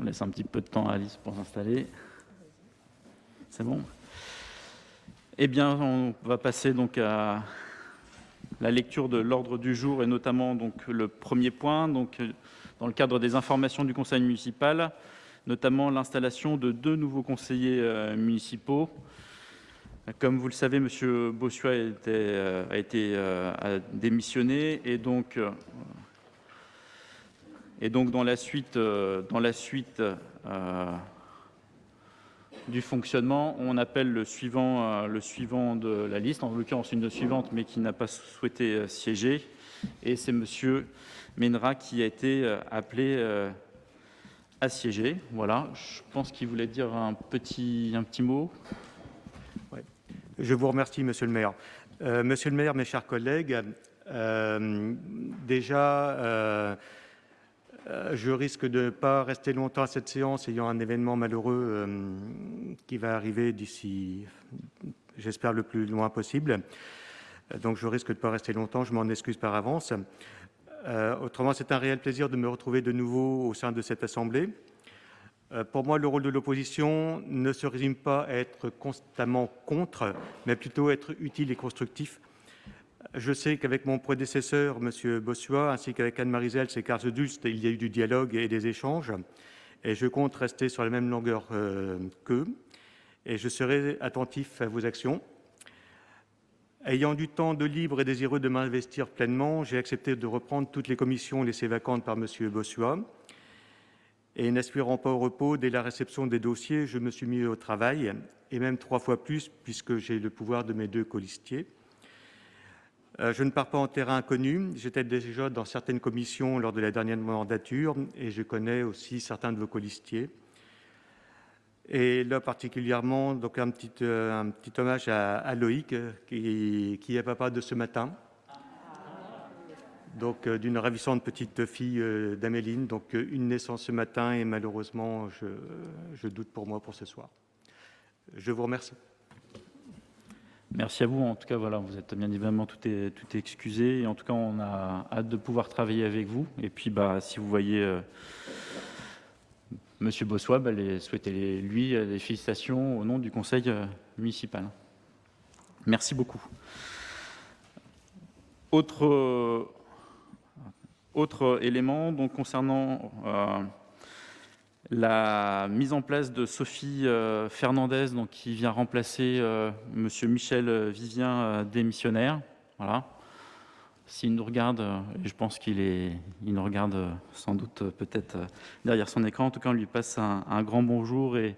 laisse un petit peu de temps à Alice pour s'installer. C'est bon? Eh bien, on va passer donc à la lecture de l'ordre du jour et notamment donc le premier point, donc dans le cadre des informations du conseil municipal, notamment l'installation de 2 nouveaux conseillers municipaux. Comme vous le savez, M. Bossuat a démissionné et donc dans la suite du fonctionnement, on appelle le suivant de la liste, en l'occurrence une suivante, mais qui n'a pas souhaité siéger. Et c'est M. Menra qui a été appelé à siéger. Voilà, je pense qu'il voulait dire un petit mot. Ouais. Je vous remercie, Monsieur le maire. Monsieur le maire, mes chers collègues, je risque de ne pas rester longtemps à cette séance, ayant un événement malheureux qui va arriver d'ici, j'espère, le plus loin possible. Donc, je risque de ne pas rester longtemps, je m'en excuse par avance. Autrement, c'est un réel plaisir de me retrouver de nouveau au sein de cette Assemblée. Pour moi, le rôle de l'opposition ne se résume pas à être constamment contre, mais plutôt être utile et constructif. Je sais qu'avec mon prédécesseur, M. Bossuat, ainsi qu'avec Anne-Marie Zels et Karl Dulst, il y a eu du dialogue et des échanges. Et je compte rester sur la même longueur qu'eux. Et je serai attentif à vos actions. Ayant du temps de libre et désireux de m'investir pleinement, j'ai accepté de reprendre toutes les commissions laissées vacantes par M. Bossuat. Et n'aspirant pas au repos, dès la réception des dossiers, je me suis mis au travail, et même 3 fois plus, puisque j'ai le pouvoir de mes 2 colistiers. Je ne pars pas en terrain inconnu. J'étais déjà dans certaines commissions lors de la dernière mandature, et je connais aussi certains de vos colistiers. Et là, particulièrement, donc un petit hommage à Loïc, qui est papa de ce matin. Donc, d'une ravissante petite fille d'Améline. Donc, une naissance ce matin et malheureusement, je doute pour moi pour ce soir. Je vous remercie. Merci à vous. En tout cas, voilà, vous êtes bien évidemment tout est excusé. Et en tout cas, on a hâte de pouvoir travailler avec vous. Et puis, si vous voyez Monsieur Bossuat, souhaitez-lui les félicitations au nom du conseil municipal. Merci beaucoup. Autre élément, donc concernant la mise en place de Sophie Fernandez, donc, qui vient remplacer Monsieur Michel Vivien, démissionnaire. Voilà. S'il nous regarde, et je pense qu'il nous regarde sans doute peut-être derrière son écran, en tout cas on lui passe un grand bonjour et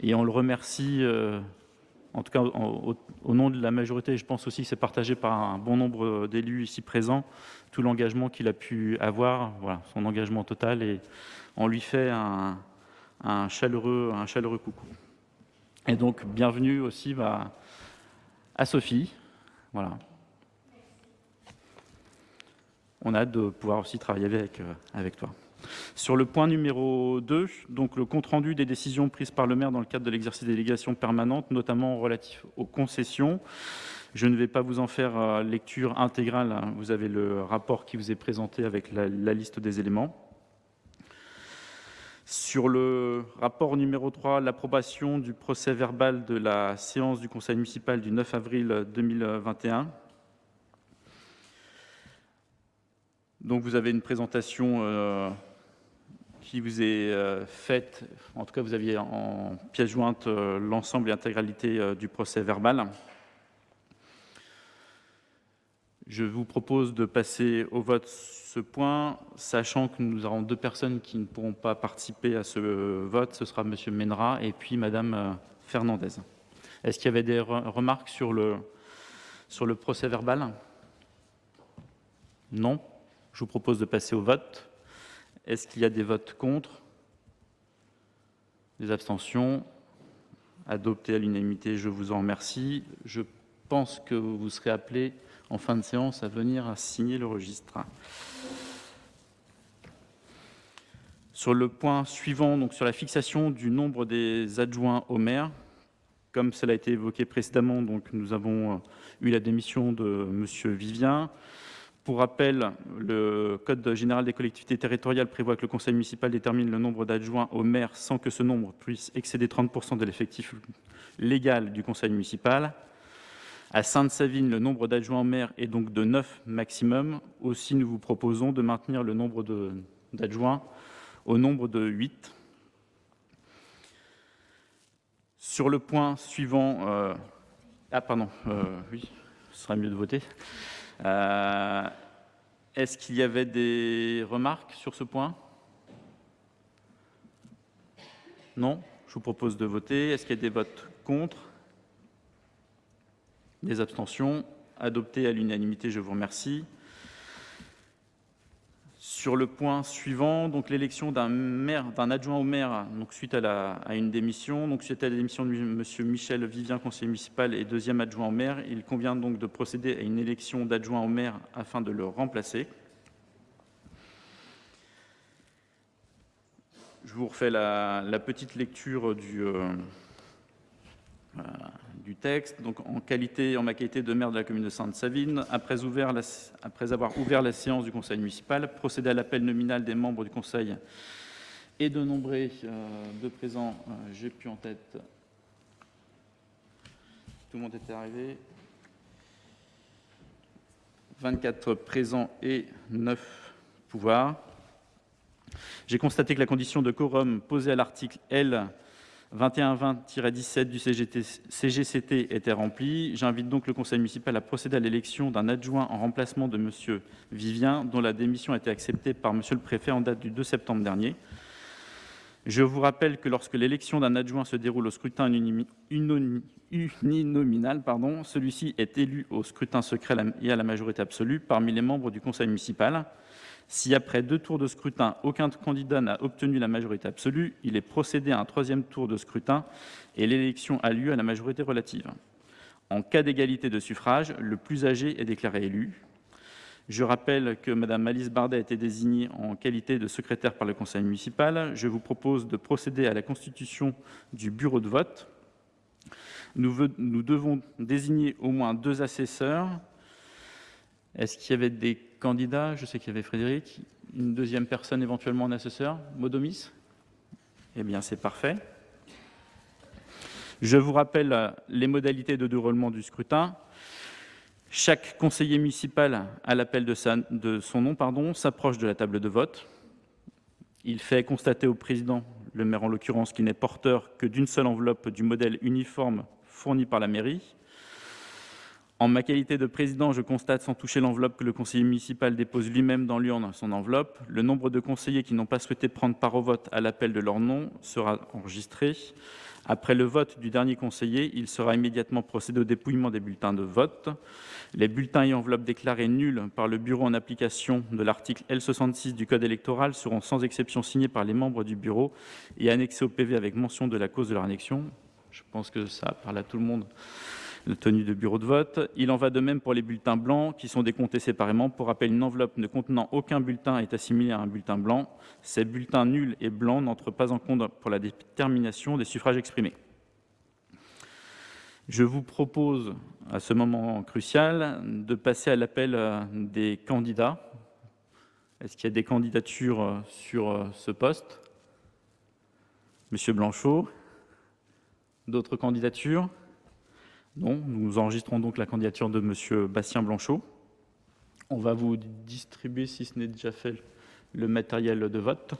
on le remercie, en tout cas au nom de la majorité. Je pense aussi que c'est partagé par un bon nombre d'élus ici présents, tout l'engagement qu'il a pu avoir, voilà, son engagement total, et on lui fait un chaleureux coucou. Et donc bienvenue aussi à Sophie, voilà. On a hâte de pouvoir aussi travailler avec toi. Sur le point numéro 2, donc le compte-rendu des décisions prises par le maire dans le cadre de l'exercice des délégations permanentes, notamment relatif aux concessions. Je ne vais pas vous en faire lecture intégrale. Vous avez le rapport qui vous est présenté avec la liste des éléments. Sur le rapport numéro 3, l'approbation du procès-verbal de la séance du conseil municipal du 9 avril 2021. Donc vous avez une présentation qui vous est faite. En tout cas, vous aviez en pièce jointe l'ensemble et l'intégralité du procès-verbal. Je vous propose de passer au vote ce point, sachant que nous aurons 2 personnes qui ne pourront pas participer à ce vote. Ce sera M. Menra et puis Mme Fernandez. Est-ce qu'il y avait des remarques sur le procès-verbal? Non. Je vous propose de passer au vote. Est-ce qu'il y a des votes contre? Des abstentions? Adopté à l'unanimité, je vous en remercie. Je pense que vous serez appelés en fin de séance à venir signer le registre. Sur le point suivant, donc sur la fixation du nombre des adjoints au maire, comme cela a été évoqué précédemment, donc nous avons eu la démission de M. Vivien. Pour rappel, le Code général des collectivités territoriales prévoit que le conseil municipal détermine le nombre d'adjoints au maire sans que ce nombre puisse excéder 30% de l'effectif légal du conseil municipal. À Sainte-Savine, le nombre d'adjoints au maire est donc de 9 maximum. Aussi, nous vous proposons de maintenir le nombre d'adjoints au nombre de 8. Sur le point suivant, oui, ce serait mieux de voter. Est-ce qu'il y avait des remarques sur ce point? Non? Je vous propose de voter. Est-ce qu'il y a des votes contre? Des abstentions? Adopté à l'unanimité, je vous remercie. Sur le point suivant, donc l'élection d'un adjoint au maire, donc suite à une démission, donc suite à la démission de M. Michel Vivien, conseiller municipal et deuxième adjoint au maire, il convient donc de procéder à une élection d'adjoint au maire afin de le remplacer. Je vous refais la petite lecture du texte. Donc, en ma qualité de maire de la commune de Sainte-Savine, après avoir ouvert la séance du conseil municipal, procéder à l'appel nominal des membres du conseil et de nombrer de présents, j'ai plus en tête, tout le monde était arrivé, 24 présents et 9 pouvoirs. J'ai constaté que la condition de quorum posée à l'article L. 2120-17 du CGCT était remplie. J'invite donc le conseil municipal à procéder à l'élection d'un adjoint en remplacement de M. Vivien, dont la démission a été acceptée par M. le préfet en date du 2 septembre dernier. Je vous rappelle que lorsque l'élection d'un adjoint se déroule au scrutin uninominal, celui-ci est élu au scrutin secret et à la majorité absolue parmi les membres du conseil municipal. Si après 2 tours de scrutin, aucun candidat n'a obtenu la majorité absolue, il est procédé à un 3e tour de scrutin et l'élection a lieu à la majorité relative. En cas d'égalité de suffrage, le plus âgé est déclaré élu. Je rappelle que Mme Alice Bardet a été désignée en qualité de secrétaire par le conseil municipal. Je vous propose de procéder à la constitution du bureau de vote. Nous devons désigner au moins 2 assesseurs. Est-ce qu'il y avait des candidats? Je sais qu'il y avait Frédéric. Une deuxième personne éventuellement en assesseur? Modomis? Eh bien, c'est parfait. Je vous rappelle les modalités de déroulement du scrutin. Chaque conseiller municipal, à l'appel de son nom, s'approche de la table de vote. Il fait constater au président, le maire en l'occurrence, qu'il n'est porteur que d'une seule enveloppe du modèle uniforme fourni par la mairie. En ma qualité de président, je constate sans toucher l'enveloppe que le conseiller municipal dépose lui-même dans l'urne son enveloppe. Le nombre de conseillers qui n'ont pas souhaité prendre part au vote à l'appel de leur nom sera enregistré. Après le vote du dernier conseiller, il sera immédiatement procédé au dépouillement des bulletins de vote. Les bulletins et enveloppes déclarés nuls par le bureau en application de l'article L66 du Code électoral seront sans exception signés par les membres du bureau et annexés au PV avec mention de la cause de leur annexion. Je pense que ça parle à tout le monde. La tenue de bureau de vote. Il en va de même pour les bulletins blancs qui sont décomptés séparément. Pour rappel, une enveloppe ne contenant aucun bulletin est assimilée à un bulletin blanc. Ces bulletins nuls et blancs n'entrent pas en compte pour la détermination des suffrages exprimés. Je vous propose, à ce moment crucial, de passer à l'appel des candidats. Est-ce qu'il y a des candidatures sur ce poste? Monsieur Blanchot. D'autres candidatures? Non, nous enregistrons donc la candidature de M. Bastien Blanchot. On va vous distribuer, si ce n'est déjà fait, le matériel de vote.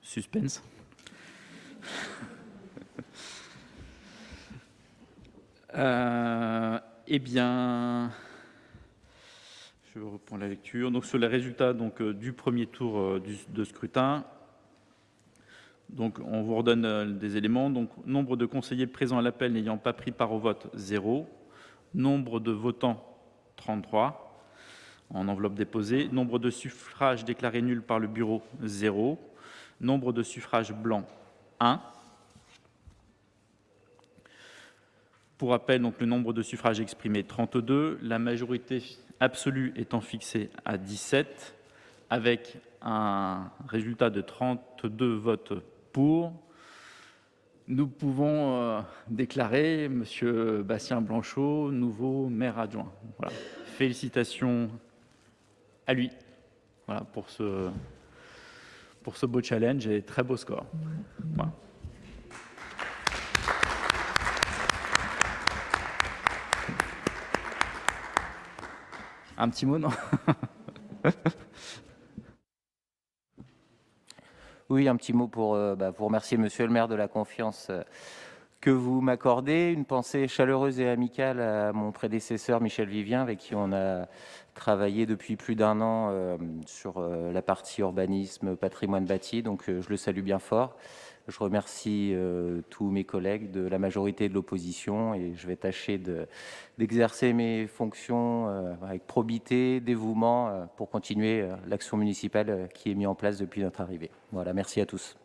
Suspense. Eh bien, je reprends la lecture. Donc, sur les résultats du premier tour de scrutin, donc, on vous redonne des éléments. Donc, nombre de conseillers présents à l'appel n'ayant pas pris part au vote, 0. Nombre de votants, 33. En enveloppe déposée. Nombre de suffrages déclarés nuls par le bureau, 0. Nombre de suffrages blancs, 1. Pour rappel, donc, le nombre de suffrages exprimés, 32. La majorité absolue étant fixée à 17, avec un résultat de 32 votes pour. Nous pouvons déclarer M. Bastien Blanchot nouveau maire adjoint. Voilà. Félicitations à lui, voilà, pour ce beau challenge et très beau score. Voilà. Un petit mot, non? Oui, un petit mot pour vous remercier, monsieur le maire, de la confiance que vous m'accordez. Une pensée chaleureuse et amicale à mon prédécesseur Michel Vivien, avec qui on a travaillé depuis plus d'1 an sur la partie urbanisme, patrimoine bâti. Donc je le salue bien fort. Je remercie tous mes collègues de la majorité et de l'opposition, et je vais tâcher d'exercer mes fonctions avec probité, dévouement, pour continuer l'action municipale qui est mise en place depuis notre arrivée. Voilà, merci à tous.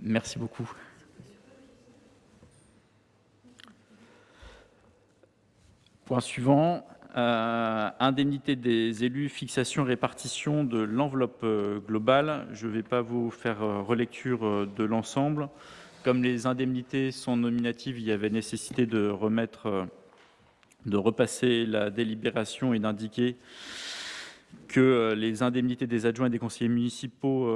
Merci beaucoup. Point suivant, indemnité des élus, fixation, répartition de l'enveloppe globale. Je ne vais pas vous faire relecture de l'ensemble. Comme les indemnités sont nominatives, il y avait nécessité de repasser la délibération et d'indiquer que les indemnités des adjoints et des conseillers municipaux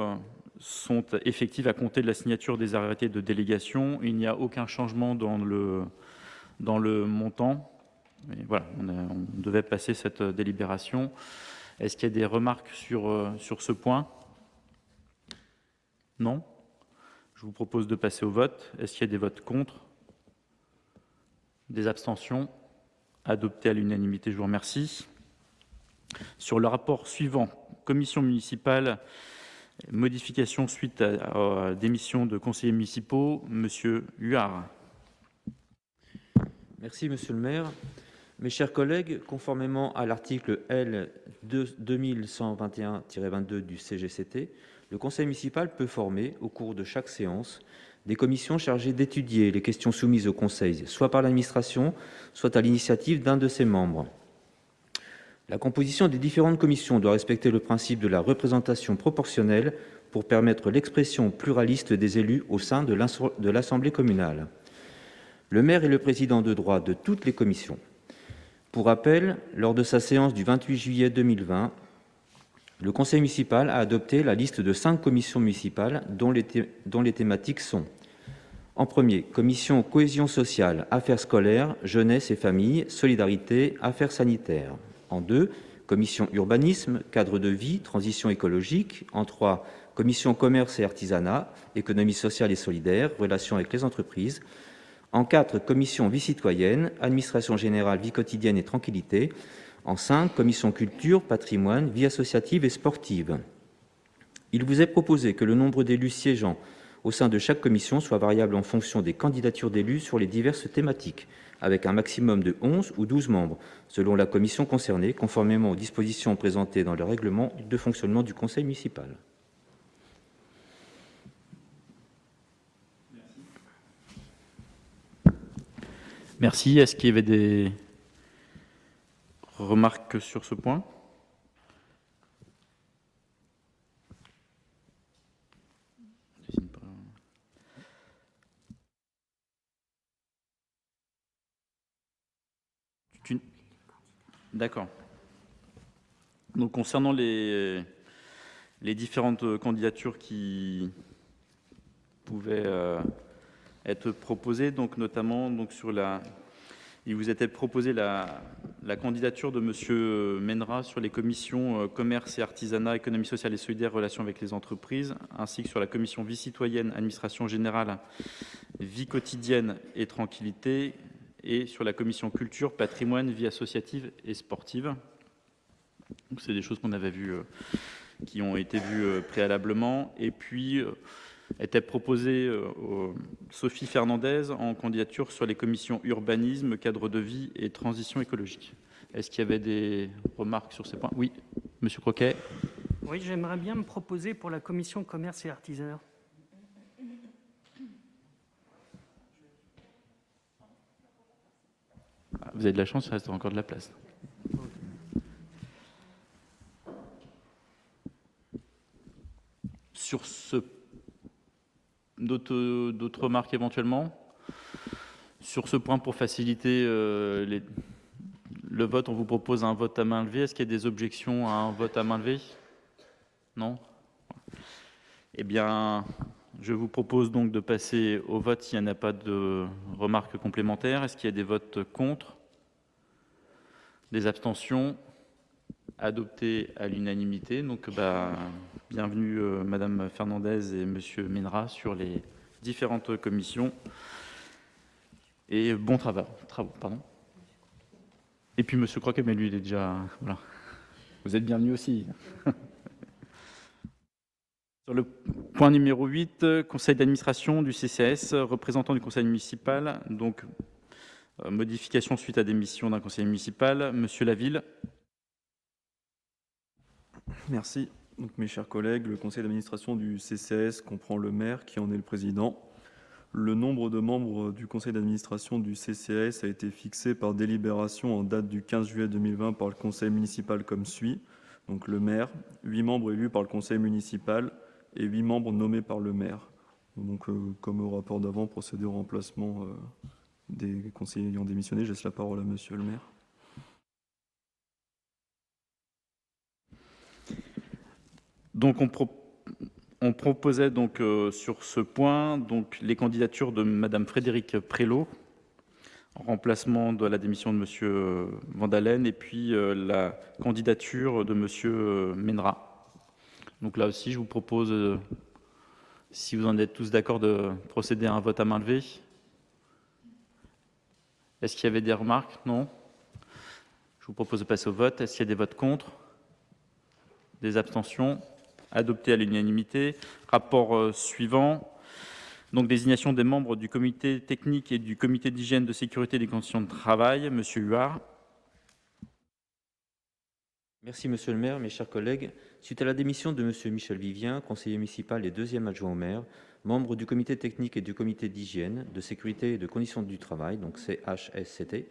sont effectives à compter de la signature des arrêtés de délégation. Il n'y a aucun changement dans le montant. Et voilà, on devait passer cette délibération. Est-ce qu'il y a des remarques sur ce point? Non? Je vous propose de passer au vote. Est-ce qu'il y a des votes contre? Des abstentions? Adopté à l'unanimité, je vous remercie. Sur le rapport suivant, commission municipale, modification suite à la démission de conseillers municipaux, monsieur Huard. Merci, monsieur le maire. Mes chers collègues, conformément à l'article L. 2121-22 du CGCT, le conseil municipal peut former, au cours de chaque séance, des commissions chargées d'étudier les questions soumises au conseil, soit par l'administration, soit à l'initiative d'un de ses membres. La composition des différentes commissions doit respecter le principe de la représentation proportionnelle pour permettre l'expression pluraliste des élus au sein de l'Assemblée communale. Le maire est le président de droit de toutes les commissions. Pour rappel, lors de sa séance du 28 juillet 2020, le conseil municipal a adopté la liste de 5 commissions municipales dont les thématiques sont: en premier, commission cohésion sociale, affaires scolaires, jeunesse et famille, solidarité, affaires sanitaires. En 2, commission urbanisme, cadre de vie, transition écologique. En 3, commission commerce et artisanat, économie sociale et solidaire, relations avec les entreprises. En 4, commission vie citoyenne, administration générale, vie quotidienne et tranquillité. En 5, commission culture, patrimoine, vie associative et sportive. Il vous est proposé que le nombre d'élus siégeant au sein de chaque commission soit variable en fonction des candidatures d'élus sur les diverses thématiques, avec un maximum de 11 ou 12 membres, selon la commission concernée, conformément aux dispositions présentées dans le règlement de fonctionnement du conseil municipal. Merci. Est-ce qu'il y avait des remarques sur ce point? D'accord. Donc, concernant les différentes candidatures qui pouvaient être proposées, donc notamment sur la Il vous était proposé la candidature de M. Menra sur les commissions commerce et artisanat, économie sociale et solidaire, relations avec les entreprises, ainsi que sur la commission vie citoyenne, administration générale, vie quotidienne et tranquillité, et sur la commission culture, patrimoine, vie associative et sportive. C'est des choses qu'on avait vues, qui ont été vues préalablement. Et puis, était proposée Sophie Fernandez en candidature sur les commissions urbanisme, cadre de vie et transition écologique. Est-ce qu'il y avait des remarques sur ces points? Oui, Monsieur Croquet. Oui, j'aimerais bien me proposer pour la commission commerce et artisanat. Vous avez de la chance, il reste encore de la place. Sur ce, d'autres remarques éventuellement? Sur ce point, pour faciliter le vote, on vous propose un vote à main levée. Est-ce qu'il y a des objections à un vote à main levée? Non? Eh bien, je vous propose donc de passer au vote s'il n'y en a pas de remarques complémentaires. Est-ce qu'il y a des votes contre? Des abstentions? Adopté à l'unanimité. Donc, bienvenue Madame Fernandez et Monsieur Menra sur les différentes commissions. Et bon travail. Pardon. Et puis Monsieur Croquet, mais lui, il est déjà... Voilà. Vous êtes bienvenu aussi. Sur le point numéro 8, conseil d'administration du CCAS, représentant du conseil municipal. Donc, modification suite à démission d'un conseiller municipal. Monsieur Laville. Merci. Donc, mes chers collègues, le conseil d'administration du CCAS comprend le maire qui en est le président. Le nombre de membres du conseil d'administration du CCAS a été fixé par délibération en date du 15 juillet 2020 par le conseil municipal comme suit. Donc le maire, 8 membres élus par le conseil municipal et 8 membres nommés par le maire. Donc comme au rapport d'avant, procéder au remplacement des conseillers ayant démissionné. Je laisse la parole à monsieur le maire. Donc, on proposait donc sur ce point donc les candidatures de Madame Frédérique Prélot en remplacement de la démission de Monsieur Vandalen et puis la candidature de Monsieur Menra. Donc là aussi, je vous propose, si vous en êtes tous d'accord, de procéder à un vote à main levée. Est-ce qu'il y avait des remarques? Non. Je vous propose de passer au vote. Est-ce qu'il y a des votes contre? Des abstentions? Adopté à l'unanimité. Rapport suivant. Donc, désignation des membres du comité technique et du comité d'hygiène, de sécurité et des conditions de travail. Monsieur Huard. Merci Monsieur le maire, mes chers collègues. Suite à la démission de Monsieur Michel Vivien, conseiller municipal et deuxième adjoint au maire, membre du comité technique et du comité d'hygiène, de sécurité et de conditions du travail, donc CHSCT,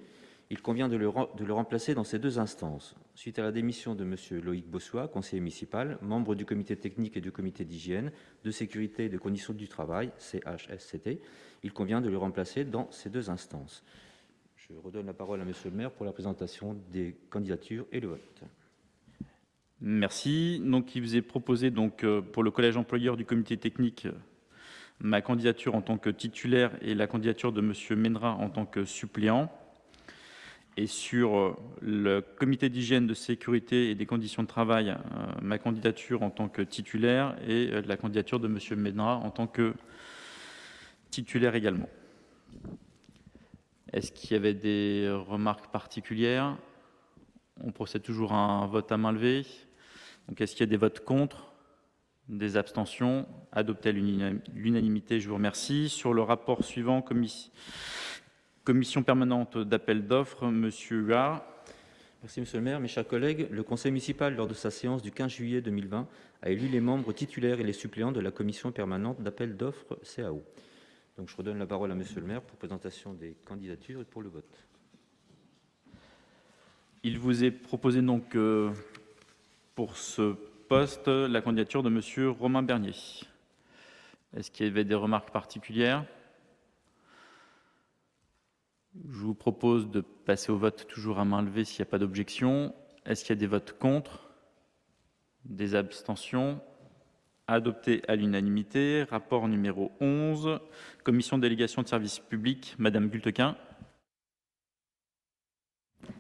il convient de le remplacer dans ces deux instances. Suite à la démission de Monsieur Loïc Bossois, conseiller municipal, membre du comité technique et du comité d'hygiène, de sécurité et de conditions du travail, CHSCT, il convient de le remplacer dans ces deux instances. Je redonne la parole à Monsieur le maire pour la présentation des candidatures et le vote. Merci. Donc, il vous est proposé donc, pour le collège employeur du comité technique ma candidature en tant que titulaire et la candidature de Monsieur Menra en tant que suppléant. Et sur le comité d'hygiène, de sécurité et des conditions de travail, ma candidature en tant que titulaire et la candidature de Monsieur Menra en tant que titulaire également. Est-ce qu'il y avait des remarques particulières? On procède toujours à un vote à main levée. Donc, est-ce qu'il y a des votes contre? Des abstentions? Adopté à l'unanimité, je vous remercie. Sur le rapport suivant, commission permanente d'appel d'offres, Monsieur Huard. Merci Monsieur le maire, mes chers collègues. Le conseil municipal, lors de sa séance du 15 juillet 2020, a élu les membres titulaires et les suppléants de la commission permanente d'appel d'offres CAO. Donc je redonne la parole à Monsieur le maire pour présentation des candidatures et pour le vote. Il vous est proposé donc pour ce poste la candidature de Monsieur Romain Bernier. Est-ce qu'il y avait des remarques particulières? Je vous propose de passer au vote toujours à main levée s'il n'y a pas d'objection. Est-ce qu'il y a des votes contre? Des abstentions? Adopté à l'unanimité. Rapport numéro 11, commission de délégation de services publics, Madame Gultequin.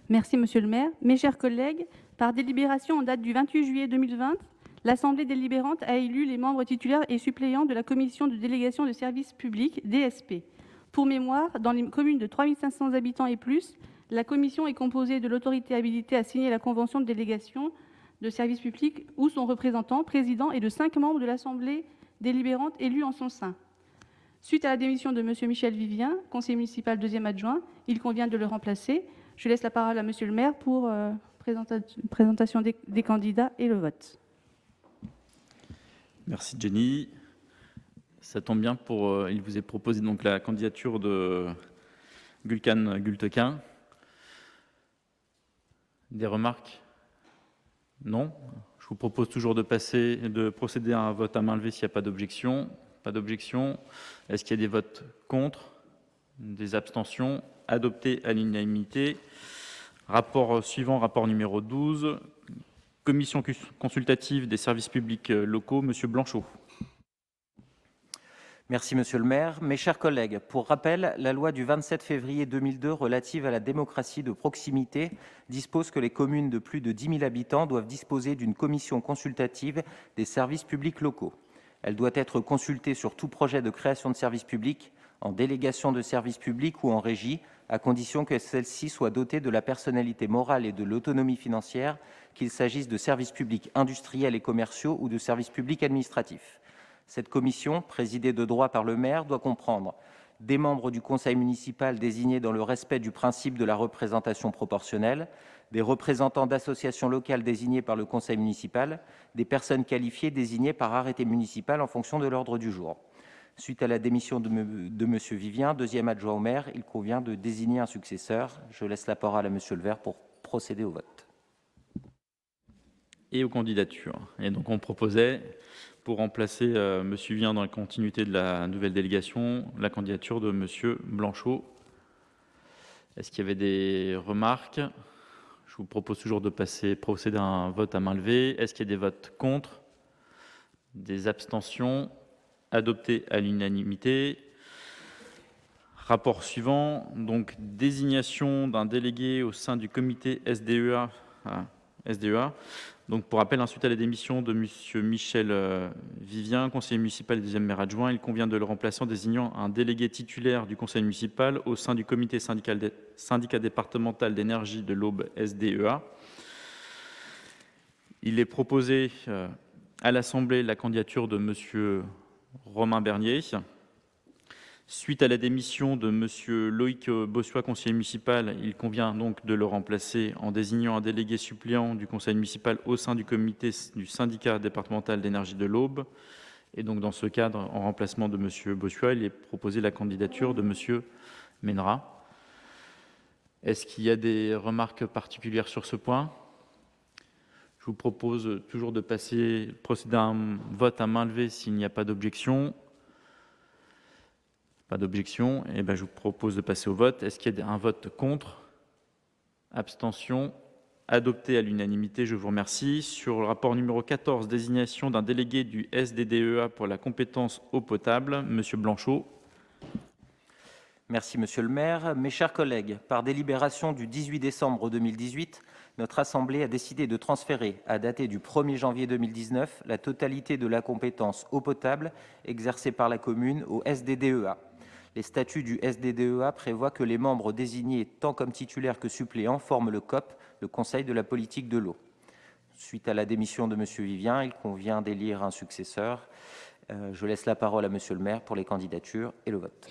Merci, monsieur le maire. Mes chers collègues, par délibération en date du 28 juillet 2020, l'Assemblée délibérante a élu les membres titulaires et suppléants de la commission de délégation de services publics, DSP. Pour mémoire, dans les communes de 3 500 habitants et plus, la commission est composée de l'autorité habilitée à signer la convention de délégation de services publics ou son représentant, président, et de 5 membres de l'Assemblée délibérante élus en son sein. Suite à la démission de M. Michel Vivien, conseiller municipal deuxième adjoint, il convient de le remplacer. Je laisse la parole à monsieur le maire pour présentation des candidats et le vote. Merci Jenny. Ça tombe bien il vous est proposé donc la candidature de Gülkan Gültekin. Des remarques? Non. Je vous propose toujours de procéder à un vote à main levée s'il n'y a pas d'objection. Pas d'objection. Est-ce qu'il y a des votes contre? Des abstentions? Adopté à l'unanimité. Rapport suivant, rapport numéro 12. Commission consultative des services publics locaux, Monsieur Blanchot. Merci, monsieur le maire. Mes chers collègues, pour rappel, la loi du 27 février 2002 relative à la démocratie de proximité dispose que les communes de plus de 10 000 habitants doivent disposer d'une commission consultative des services publics locaux. Elle doit être consultée sur tout projet de création de services publics, en délégation de services publics ou en régie, à condition que celle-ci soit dotée de la personnalité morale et de l'autonomie financière, qu'il s'agisse de services publics industriels et commerciaux ou de services publics administratifs. Cette commission, présidée de droit par le maire, doit comprendre des membres du conseil municipal désignés dans le respect du principe de la représentation proportionnelle, des représentants d'associations locales désignés par le conseil municipal, des personnes qualifiées désignées par arrêté municipal en fonction de l'ordre du jour. Suite à la démission de M. Vivien, deuxième adjoint au maire, il convient de désigner un successeur. Je laisse la parole à M. le maire pour procéder au vote. Et aux candidatures. Et donc on proposait, pour remplacer M. Vivien dans la continuité de la nouvelle délégation, la candidature de M. Blanchot. Est-ce qu'il y avait des remarques? Je vous propose toujours de procéder à un vote à main levée. Est-ce qu'il y a des votes contre? Des abstentions? Adopté à l'unanimité. Rapport suivant, donc désignation d'un délégué au sein du comité SDEA. Donc pour rappel, suite à la démission de M. Michel Vivien, conseiller municipal et deuxième maire adjoint, il convient de le remplacer en désignant un délégué titulaire du conseil municipal au sein du comité syndicat départemental d'énergie de l'Aube SDEA. Il est proposé à l'Assemblée la candidature de M. Romain Bernier. Suite à la démission de M. Loïc Bossuat, conseiller municipal, il convient donc de le remplacer en désignant un délégué suppléant du conseil municipal au sein du comité du syndicat départemental d'énergie de l'Aube. Et donc, dans ce cadre, en remplacement de M. Bossuat, il est proposé la candidature de M. Ménera. Est-ce qu'il y a des remarques particulières sur ce point? Je vous propose toujours de procéder à un vote à main levée s'il n'y a pas d'objection. Pas d'objection. Et je vous propose de passer au vote. Est-ce qu'il y a un vote contre? Abstention? Adopté à l'unanimité, je vous remercie. Sur le rapport numéro 14, désignation d'un délégué du SDDEA pour la compétence eau potable, M. Blanchot. Merci, monsieur le maire. Mes chers collègues, par délibération du 18 décembre 2018, notre Assemblée a décidé de transférer, à dater du 1er janvier 2019, la totalité de la compétence eau potable exercée par la commune au SDDEA. Les statuts du SDDEA prévoient que les membres désignés tant comme titulaires que suppléants forment le COP, le Conseil de la politique de l'eau. Suite à la démission de M. Vivien, il convient d'élire un successeur. Je laisse la parole à monsieur le maire pour les candidatures et le vote.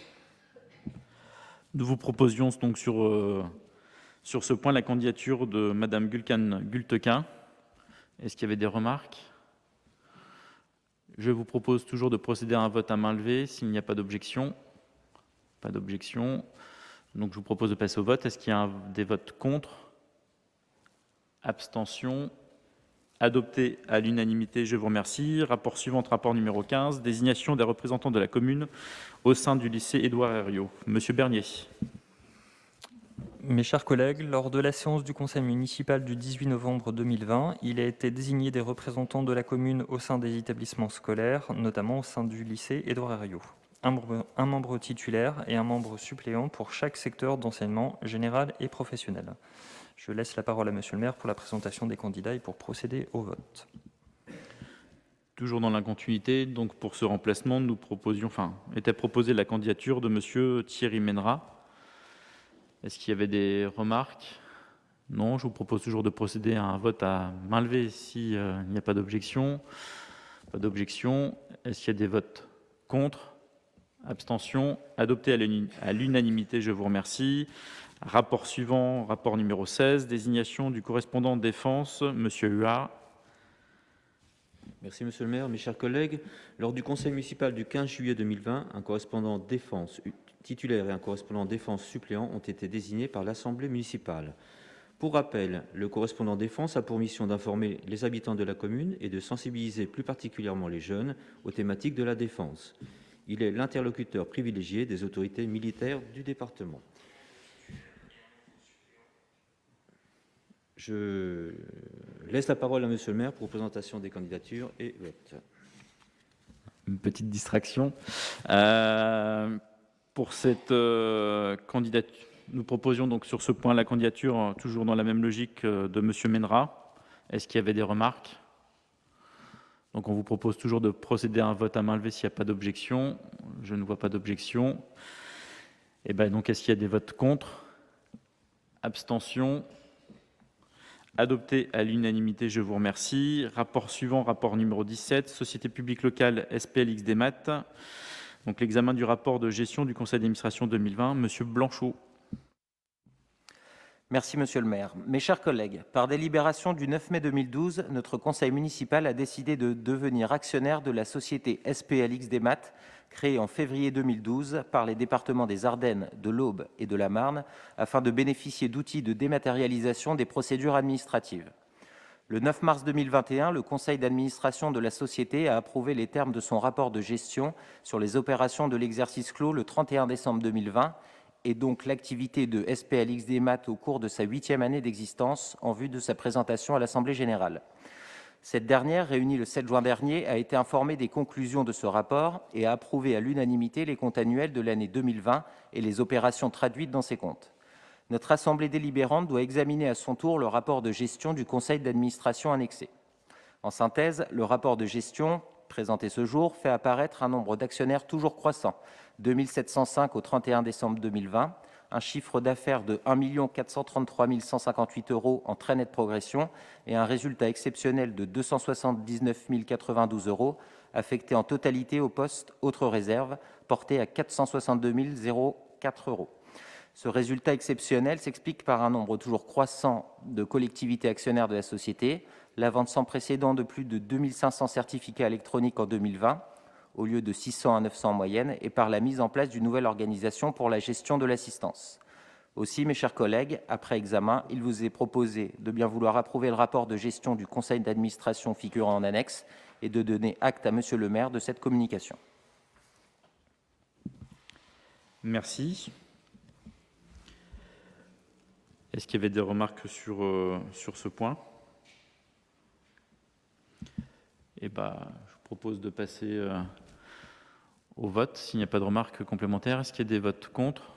Nous vous proposions donc sur ce point la candidature de Mme Gülkan Gültekin. Est-ce qu'il y avait des remarques? Je vous propose toujours de procéder à un vote à main levée s'il n'y a pas d'objection. Pas d'objection. Donc je vous propose de passer au vote. Est-ce qu'il y a des votes contre? Abstention? Adopté à l'unanimité, je vous remercie. Rapport suivant, rapport numéro 15, désignation des représentants de la commune au sein du lycée Édouard Herriot. Monsieur Bernier. Mes chers collègues, lors de la séance du conseil municipal du 18 novembre 2020, il a été désigné des représentants de la commune au sein des établissements scolaires, notamment au sein du lycée Édouard Herriot. un membre titulaire et un membre suppléant pour chaque secteur d'enseignement général et professionnel. Je laisse la parole à Monsieur le maire pour la présentation des candidats et pour procéder au vote. Toujours dans la continuité, donc pour ce remplacement, nous proposions, était proposée la candidature de Monsieur Thierry Menera. Est-ce qu'il y avait des remarques? Non, je vous propose toujours de procéder à un vote à main levée s'il n'y a pas d'objection. Pas d'objection. Est-ce qu'il y a des votes contre? Abstention? Adopté à l'unanimité, je vous remercie. Rapport suivant, rapport numéro 16, désignation du correspondant défense, Monsieur Huard. Merci Monsieur le maire. Mes chers collègues, lors du conseil municipal du 15 juillet 2020, un correspondant défense titulaire et un correspondant défense suppléant ont été désignés par l'Assemblée municipale. Pour rappel, le correspondant défense a pour mission d'informer les habitants de la commune et de sensibiliser plus particulièrement les jeunes aux thématiques de la défense. Il est l'interlocuteur privilégié des autorités militaires du département. Je laisse la parole à Monsieur le maire pour présentation des candidatures et vote. Une petite distraction. Pour cette candidature, nous proposions donc sur ce point la candidature, toujours dans la même logique, de Monsieur Menera. Est-ce qu'il y avait des remarques? Donc on vous propose toujours de procéder à un vote à main levée s'il n'y a pas d'objection. Je ne vois pas d'objection. Et donc est-ce qu'il y a des votes contre? Abstention? Adopté à l'unanimité, je vous remercie. Rapport suivant, rapport numéro 17, Société publique locale SPL XDMAT. Donc l'examen du rapport de gestion du conseil d'administration 2020, Monsieur Blanchot. Merci Monsieur le maire. Mes chers collègues, par délibération du 9 mai 2012, notre conseil municipal a décidé de devenir actionnaire de la société SPL XDMAT, créée en février 2012 par les départements des Ardennes, de l'Aube et de la Marne, afin de bénéficier d'outils de dématérialisation des procédures administratives. Le 9 mars 2021, le conseil d'administration de la société a approuvé les termes de son rapport de gestion sur les opérations de l'exercice clos le 31 décembre 2020 et donc l'activité de SPL XDMAT au cours de sa 8e année d'existence en vue de sa présentation à l'Assemblée générale. Cette dernière, réunie le 7 juin dernier, a été informée des conclusions de ce rapport et a approuvé à l'unanimité les comptes annuels de l'année 2020 et les opérations traduites dans ces comptes. Notre Assemblée délibérante doit examiner à son tour le rapport de gestion du conseil d'administration annexé. En synthèse, le rapport de gestion, présenté ce jour, fait apparaître un nombre d'actionnaires toujours croissant, 2705 au 31 décembre 2020, un chiffre d'affaires de 1 433 158 € en très nette progression et un résultat exceptionnel de 279 092 € affecté en totalité au poste autres réserves, porté à 462 004 €. Ce résultat exceptionnel s'explique par un nombre toujours croissant de collectivités actionnaires de la société, la vente sans précédent de plus de 2500 certificats électroniques en 2020, au lieu de 600 à 900 en moyenne, et par la mise en place d'une nouvelle organisation pour la gestion de l'assistance. Aussi, mes chers collègues, après examen, il vous est proposé de bien vouloir approuver le rapport de gestion du conseil d'administration figurant en annexe et de donner acte à Monsieur le maire de cette communication. Merci. Est-ce qu'il y avait des remarques sur ce point? Je vous propose de passer au vote, s'il n'y a pas de remarques complémentaires. Est-ce qu'il y a des votes contre?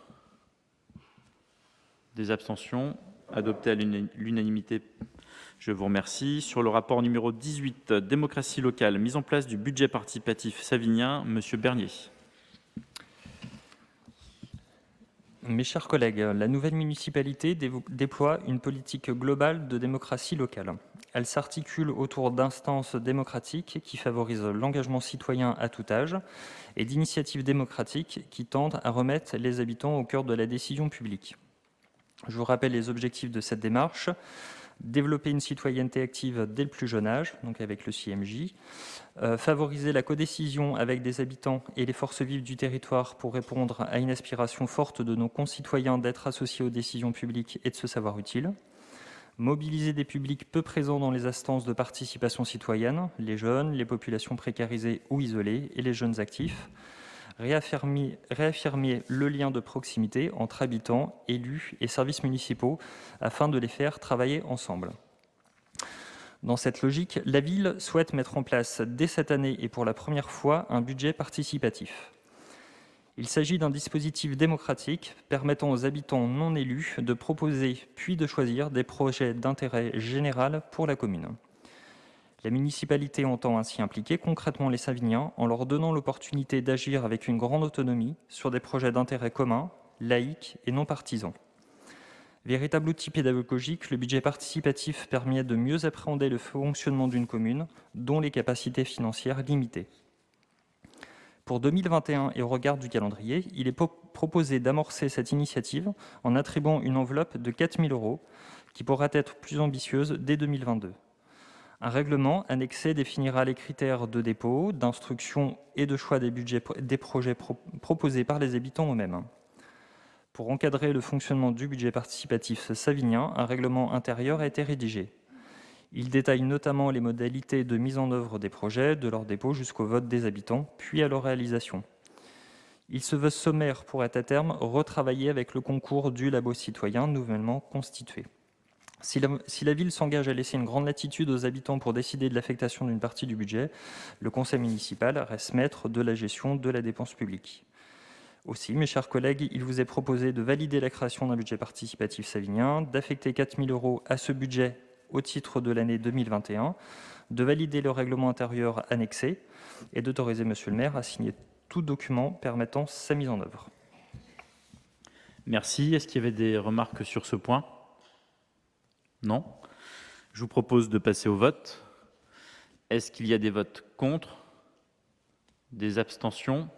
Des abstentions? Adopté à l'unanimité, je vous remercie. Sur le rapport numéro 18, démocratie locale, mise en place du budget participatif savinien, Monsieur Bernier. Mes chers collègues, la nouvelle municipalité déploie une politique globale de démocratie locale. Elle s'articule autour d'instances démocratiques qui favorisent l'engagement citoyen à tout âge et d'initiatives démocratiques qui tendent à remettre les habitants au cœur de la décision publique. Je vous rappelle les objectifs de cette démarche. Développer une citoyenneté active dès le plus jeune âge, donc avec le CMJ, favoriser la codécision avec des habitants et les forces vives du territoire pour répondre à une aspiration forte de nos concitoyens d'être associés aux décisions publiques et de se savoir utiles, mobiliser des publics peu présents dans les instances de participation citoyenne, les jeunes, les populations précarisées ou isolées et les jeunes actifs, réaffirmer le lien de proximité entre habitants, élus et services municipaux afin de les faire travailler ensemble. Dans cette logique, la ville souhaite mettre en place dès cette année et pour la première fois un budget participatif. Il s'agit d'un dispositif démocratique permettant aux habitants non élus de proposer puis de choisir des projets d'intérêt général pour la commune. La municipalité entend ainsi impliquer concrètement les Saviniens en leur donnant l'opportunité d'agir avec une grande autonomie sur des projets d'intérêt commun, laïques et non partisans. Véritable outil pédagogique, le budget participatif permet de mieux appréhender le fonctionnement d'une commune dont les capacités financières limitées. Pour 2021 et au regard du calendrier, il est proposé d'amorcer cette initiative en attribuant une enveloppe de 4 000 € qui pourra être plus ambitieuse dès 2022. Un règlement annexé définira les critères de dépôt, d'instruction et de choix des projets proposés par les habitants eux-mêmes. Pour encadrer le fonctionnement du budget participatif savinien, un règlement intérieur a été rédigé. Il détaille notamment les modalités de mise en œuvre des projets, de leur dépôt jusqu'au vote des habitants, puis à leur réalisation. Il se veut sommaire pour être à terme retravaillé avec le concours du labo citoyen nouvellement constitué. Si la ville s'engage à laisser une grande latitude aux habitants pour décider de l'affectation d'une partie du budget, le conseil municipal reste maître de la gestion de la dépense publique. Aussi, mes chers collègues, il vous est proposé de valider la création d'un budget participatif savinien, d'affecter 4 000 € à ce budget au titre de l'année 2021, de valider le règlement intérieur annexé et d'autoriser Monsieur le maire à signer tout document permettant sa mise en œuvre. Merci. Est-ce qu'il y avait des remarques sur ce point ? Non. Je vous propose de passer au vote. Est-ce qu'il y a des votes contre ? Des abstentions ?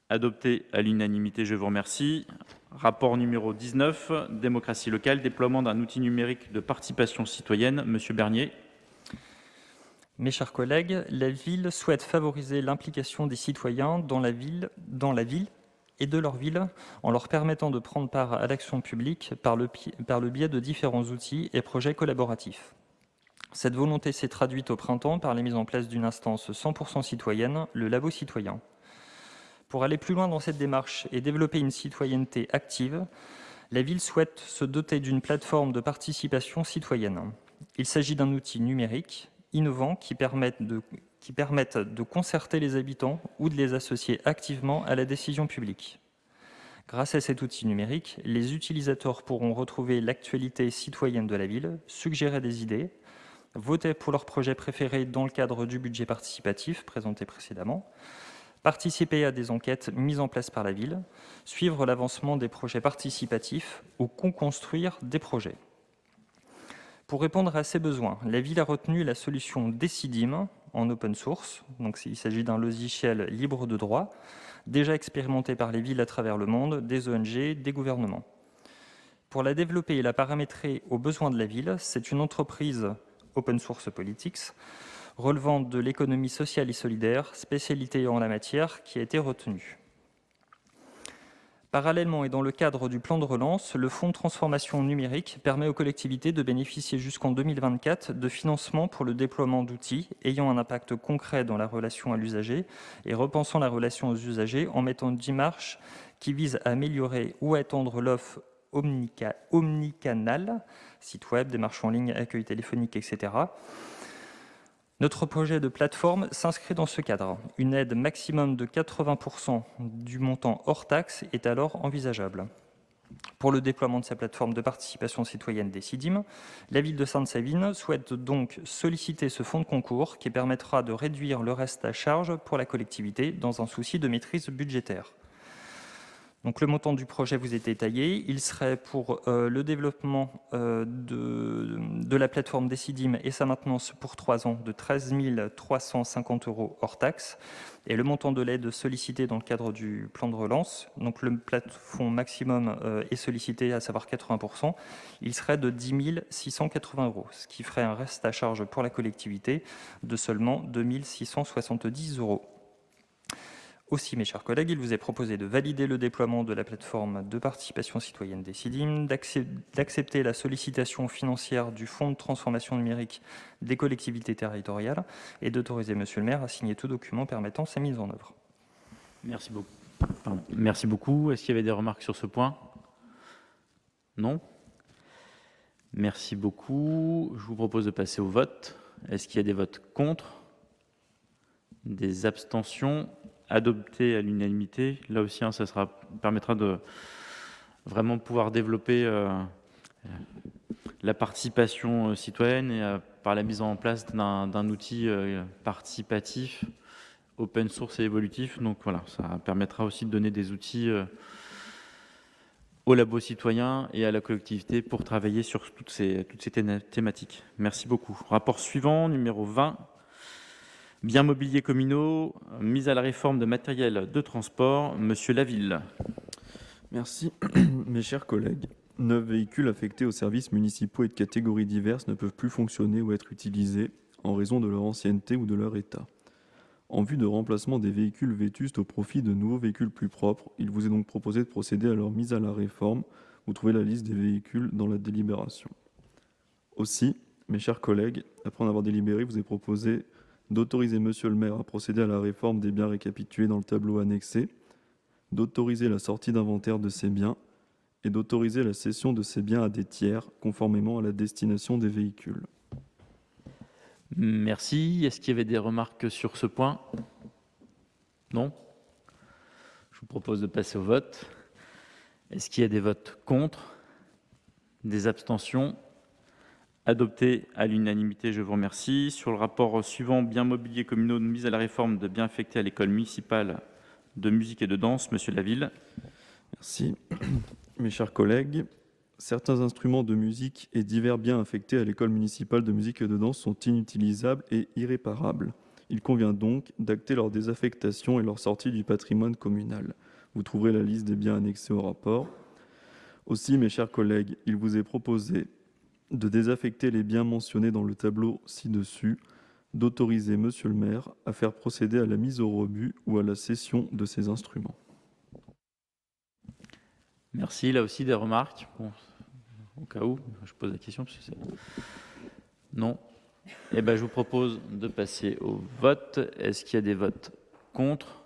Adopté à l'unanimité, je vous remercie. Rapport numéro 19, démocratie locale, déploiement d'un outil numérique de participation citoyenne. Monsieur Bernier. Mes chers collègues, la ville souhaite favoriser l'implication des citoyens dans la ville et de leur ville en leur permettant de prendre part à l'action publique par le biais de différents outils et projets collaboratifs. Cette volonté s'est traduite au printemps par la mise en place d'une instance 100% citoyenne, le Labo citoyen. Pour aller plus loin dans cette démarche et développer une citoyenneté active, la ville souhaite se doter d'une plateforme de participation citoyenne. Il s'agit d'un outil numérique innovant qui permette de concerter les habitants ou de les associer activement à la décision publique. Grâce à cet outil numérique, les utilisateurs pourront retrouver l'actualité citoyenne de la ville, suggérer des idées, voter pour leur projet préféré dans le cadre du budget participatif présenté précédemment, participer à des enquêtes mises en place par la ville, suivre l'avancement des projets participatifs ou co-construire des projets. Pour répondre à ces besoins, la ville a retenu la solution Decidim en open source. Donc, il s'agit d'un logiciel libre de droit, déjà expérimenté par les villes à travers le monde, des ONG, des gouvernements. Pour la développer et la paramétrer aux besoins de la ville, c'est une entreprise Open Source Politics, relevant de l'économie sociale et solidaire, spécialité en la matière, qui a été retenue. Parallèlement et dans le cadre du plan de relance, le Fonds de transformation numérique permet aux collectivités de bénéficier jusqu'en 2024 de financements pour le déploiement d'outils ayant un impact concret dans la relation à l'usager et repensant la relation aux usagers en mettant une démarche qui vise à améliorer ou à étendre l'offre omnicanal, site web, démarches en ligne, accueil téléphonique, etc. Notre projet de plateforme s'inscrit dans ce cadre. Une aide maximum de 80% du montant hors taxe est alors envisageable. Pour le déploiement de sa plateforme de participation citoyenne Decidim, la ville de Sainte-Savine souhaite donc solliciter ce fonds de concours qui permettra de réduire le reste à charge pour la collectivité dans un souci de maîtrise budgétaire. Donc, le montant du projet vous est détaillé. Il serait pour le développement de la plateforme Decidim et sa maintenance pour 3 ans de 13 350 € hors taxe. Et le montant de l'aide sollicité dans le cadre du plan de relance, donc le plafond maximum est sollicité, à savoir 80%, il serait de 10 680 €, ce qui ferait un reste à charge pour la collectivité de seulement 2 670 €. Aussi, mes chers collègues, il vous est proposé de valider le déploiement de la plateforme de participation citoyenne Decidim, d'accepter la sollicitation financière du Fonds de transformation numérique des collectivités territoriales et d'autoriser Monsieur le maire à signer tout document permettant sa mise en œuvre. Merci beaucoup. Merci beaucoup. Est-ce qu'il y avait des remarques sur ce point ? Non ? Merci beaucoup. Je vous propose de passer au vote. Est-ce qu'il y a des votes contre ? Des abstentions ? adopté à l'unanimité. Là aussi, ça permettra de vraiment pouvoir développer la participation citoyenne et par la mise en place d'un outil participatif, open source et évolutif. Donc voilà, ça permettra aussi de donner des outils aux labos citoyens et à la collectivité pour travailler sur toutes ces thématiques. Merci beaucoup. Rapport suivant, numéro 20. Biens mobiliers communaux, mise à la réforme de matériel de transport. Monsieur Laville. Merci. Mes chers collègues, 9 véhicules affectés aux services municipaux et de catégories diverses ne peuvent plus fonctionner ou être utilisés en raison de leur ancienneté ou de leur état. En vue de remplacement des véhicules vétustes au profit de nouveaux véhicules plus propres, il vous est donc proposé de procéder à leur mise à la réforme. Vous trouvez la liste des véhicules dans la délibération. Aussi, mes chers collègues, après en avoir délibéré, vous est proposé d'autoriser Monsieur le maire à procéder à la réforme des biens récapitulés dans le tableau annexé, d'autoriser la sortie d'inventaire de ces biens et d'autoriser la cession de ces biens à des tiers, conformément à la destination des véhicules. Merci. Est-ce qu'il y avait des remarques sur ce point? Non? Je vous propose de passer au vote. Est-ce qu'il y a des votes contre? Des abstentions? Adopté à l'unanimité, je vous remercie. Sur le rapport suivant, biens mobiliers communaux de mise à la réforme de biens affectés à l'école municipale de musique et de danse, Monsieur Laville. Merci. Mes chers collègues, certains instruments de musique et divers biens affectés à l'école municipale de musique et de danse sont inutilisables et irréparables. Il convient donc d'acter leur désaffectation et leur sortie du patrimoine communal. Vous trouverez la liste des biens annexés au rapport. Aussi, mes chers collègues, il vous est proposé de désaffecter les biens mentionnés dans le tableau ci-dessus, d'autoriser Monsieur le maire à faire procéder à la mise au rebut ou à la cession de ces instruments. Merci. Là aussi, des remarques? Bon, au cas où, je pose la question. Parce que non. Eh bien, je vous propose de passer au vote. Est-ce qu'il y a des votes contre?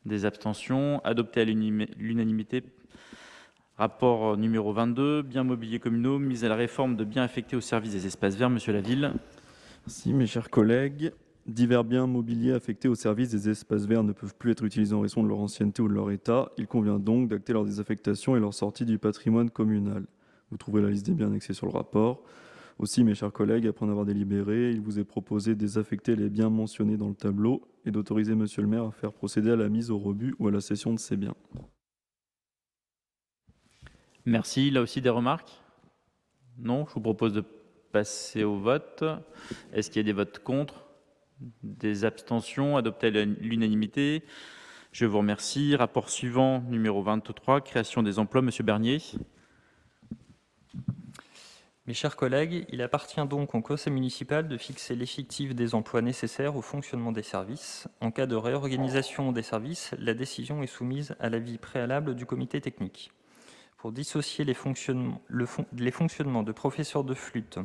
Des abstentions? Adopté à l'unanimité. Rapport numéro 22, biens mobiliers communaux, mise à la réforme de biens affectés au service des espaces verts. Monsieur Laville. Merci, mes chers collègues. Divers biens mobiliers affectés au service des espaces verts ne peuvent plus être utilisés en raison de leur ancienneté ou de leur état. Il convient donc d'acter leur désaffectation et leur sortie du patrimoine communal. Vous trouverez la liste des biens annexés sur le rapport. Aussi, mes chers collègues, après en avoir délibéré, il vous est proposé de désaffecter les biens mentionnés dans le tableau et d'autoriser Monsieur le maire à faire procéder à la mise au rebut ou à la cession de ces biens. Merci. Là aussi, des remarques? Non. Je vous propose de passer au vote. Est-ce qu'il y a des votes contre? Des abstentions? Adopté à l'unanimité. Je vous remercie. Rapport suivant, numéro 23, création des emplois. Monsieur Bernier. Mes chers collègues, il appartient donc au conseil municipal de fixer l'effectif des emplois nécessaires au fonctionnement des services. En cas de réorganisation des services, la décision est soumise à l'avis préalable du comité technique. Pour dissocier les fonctionnements de professeurs de flûte,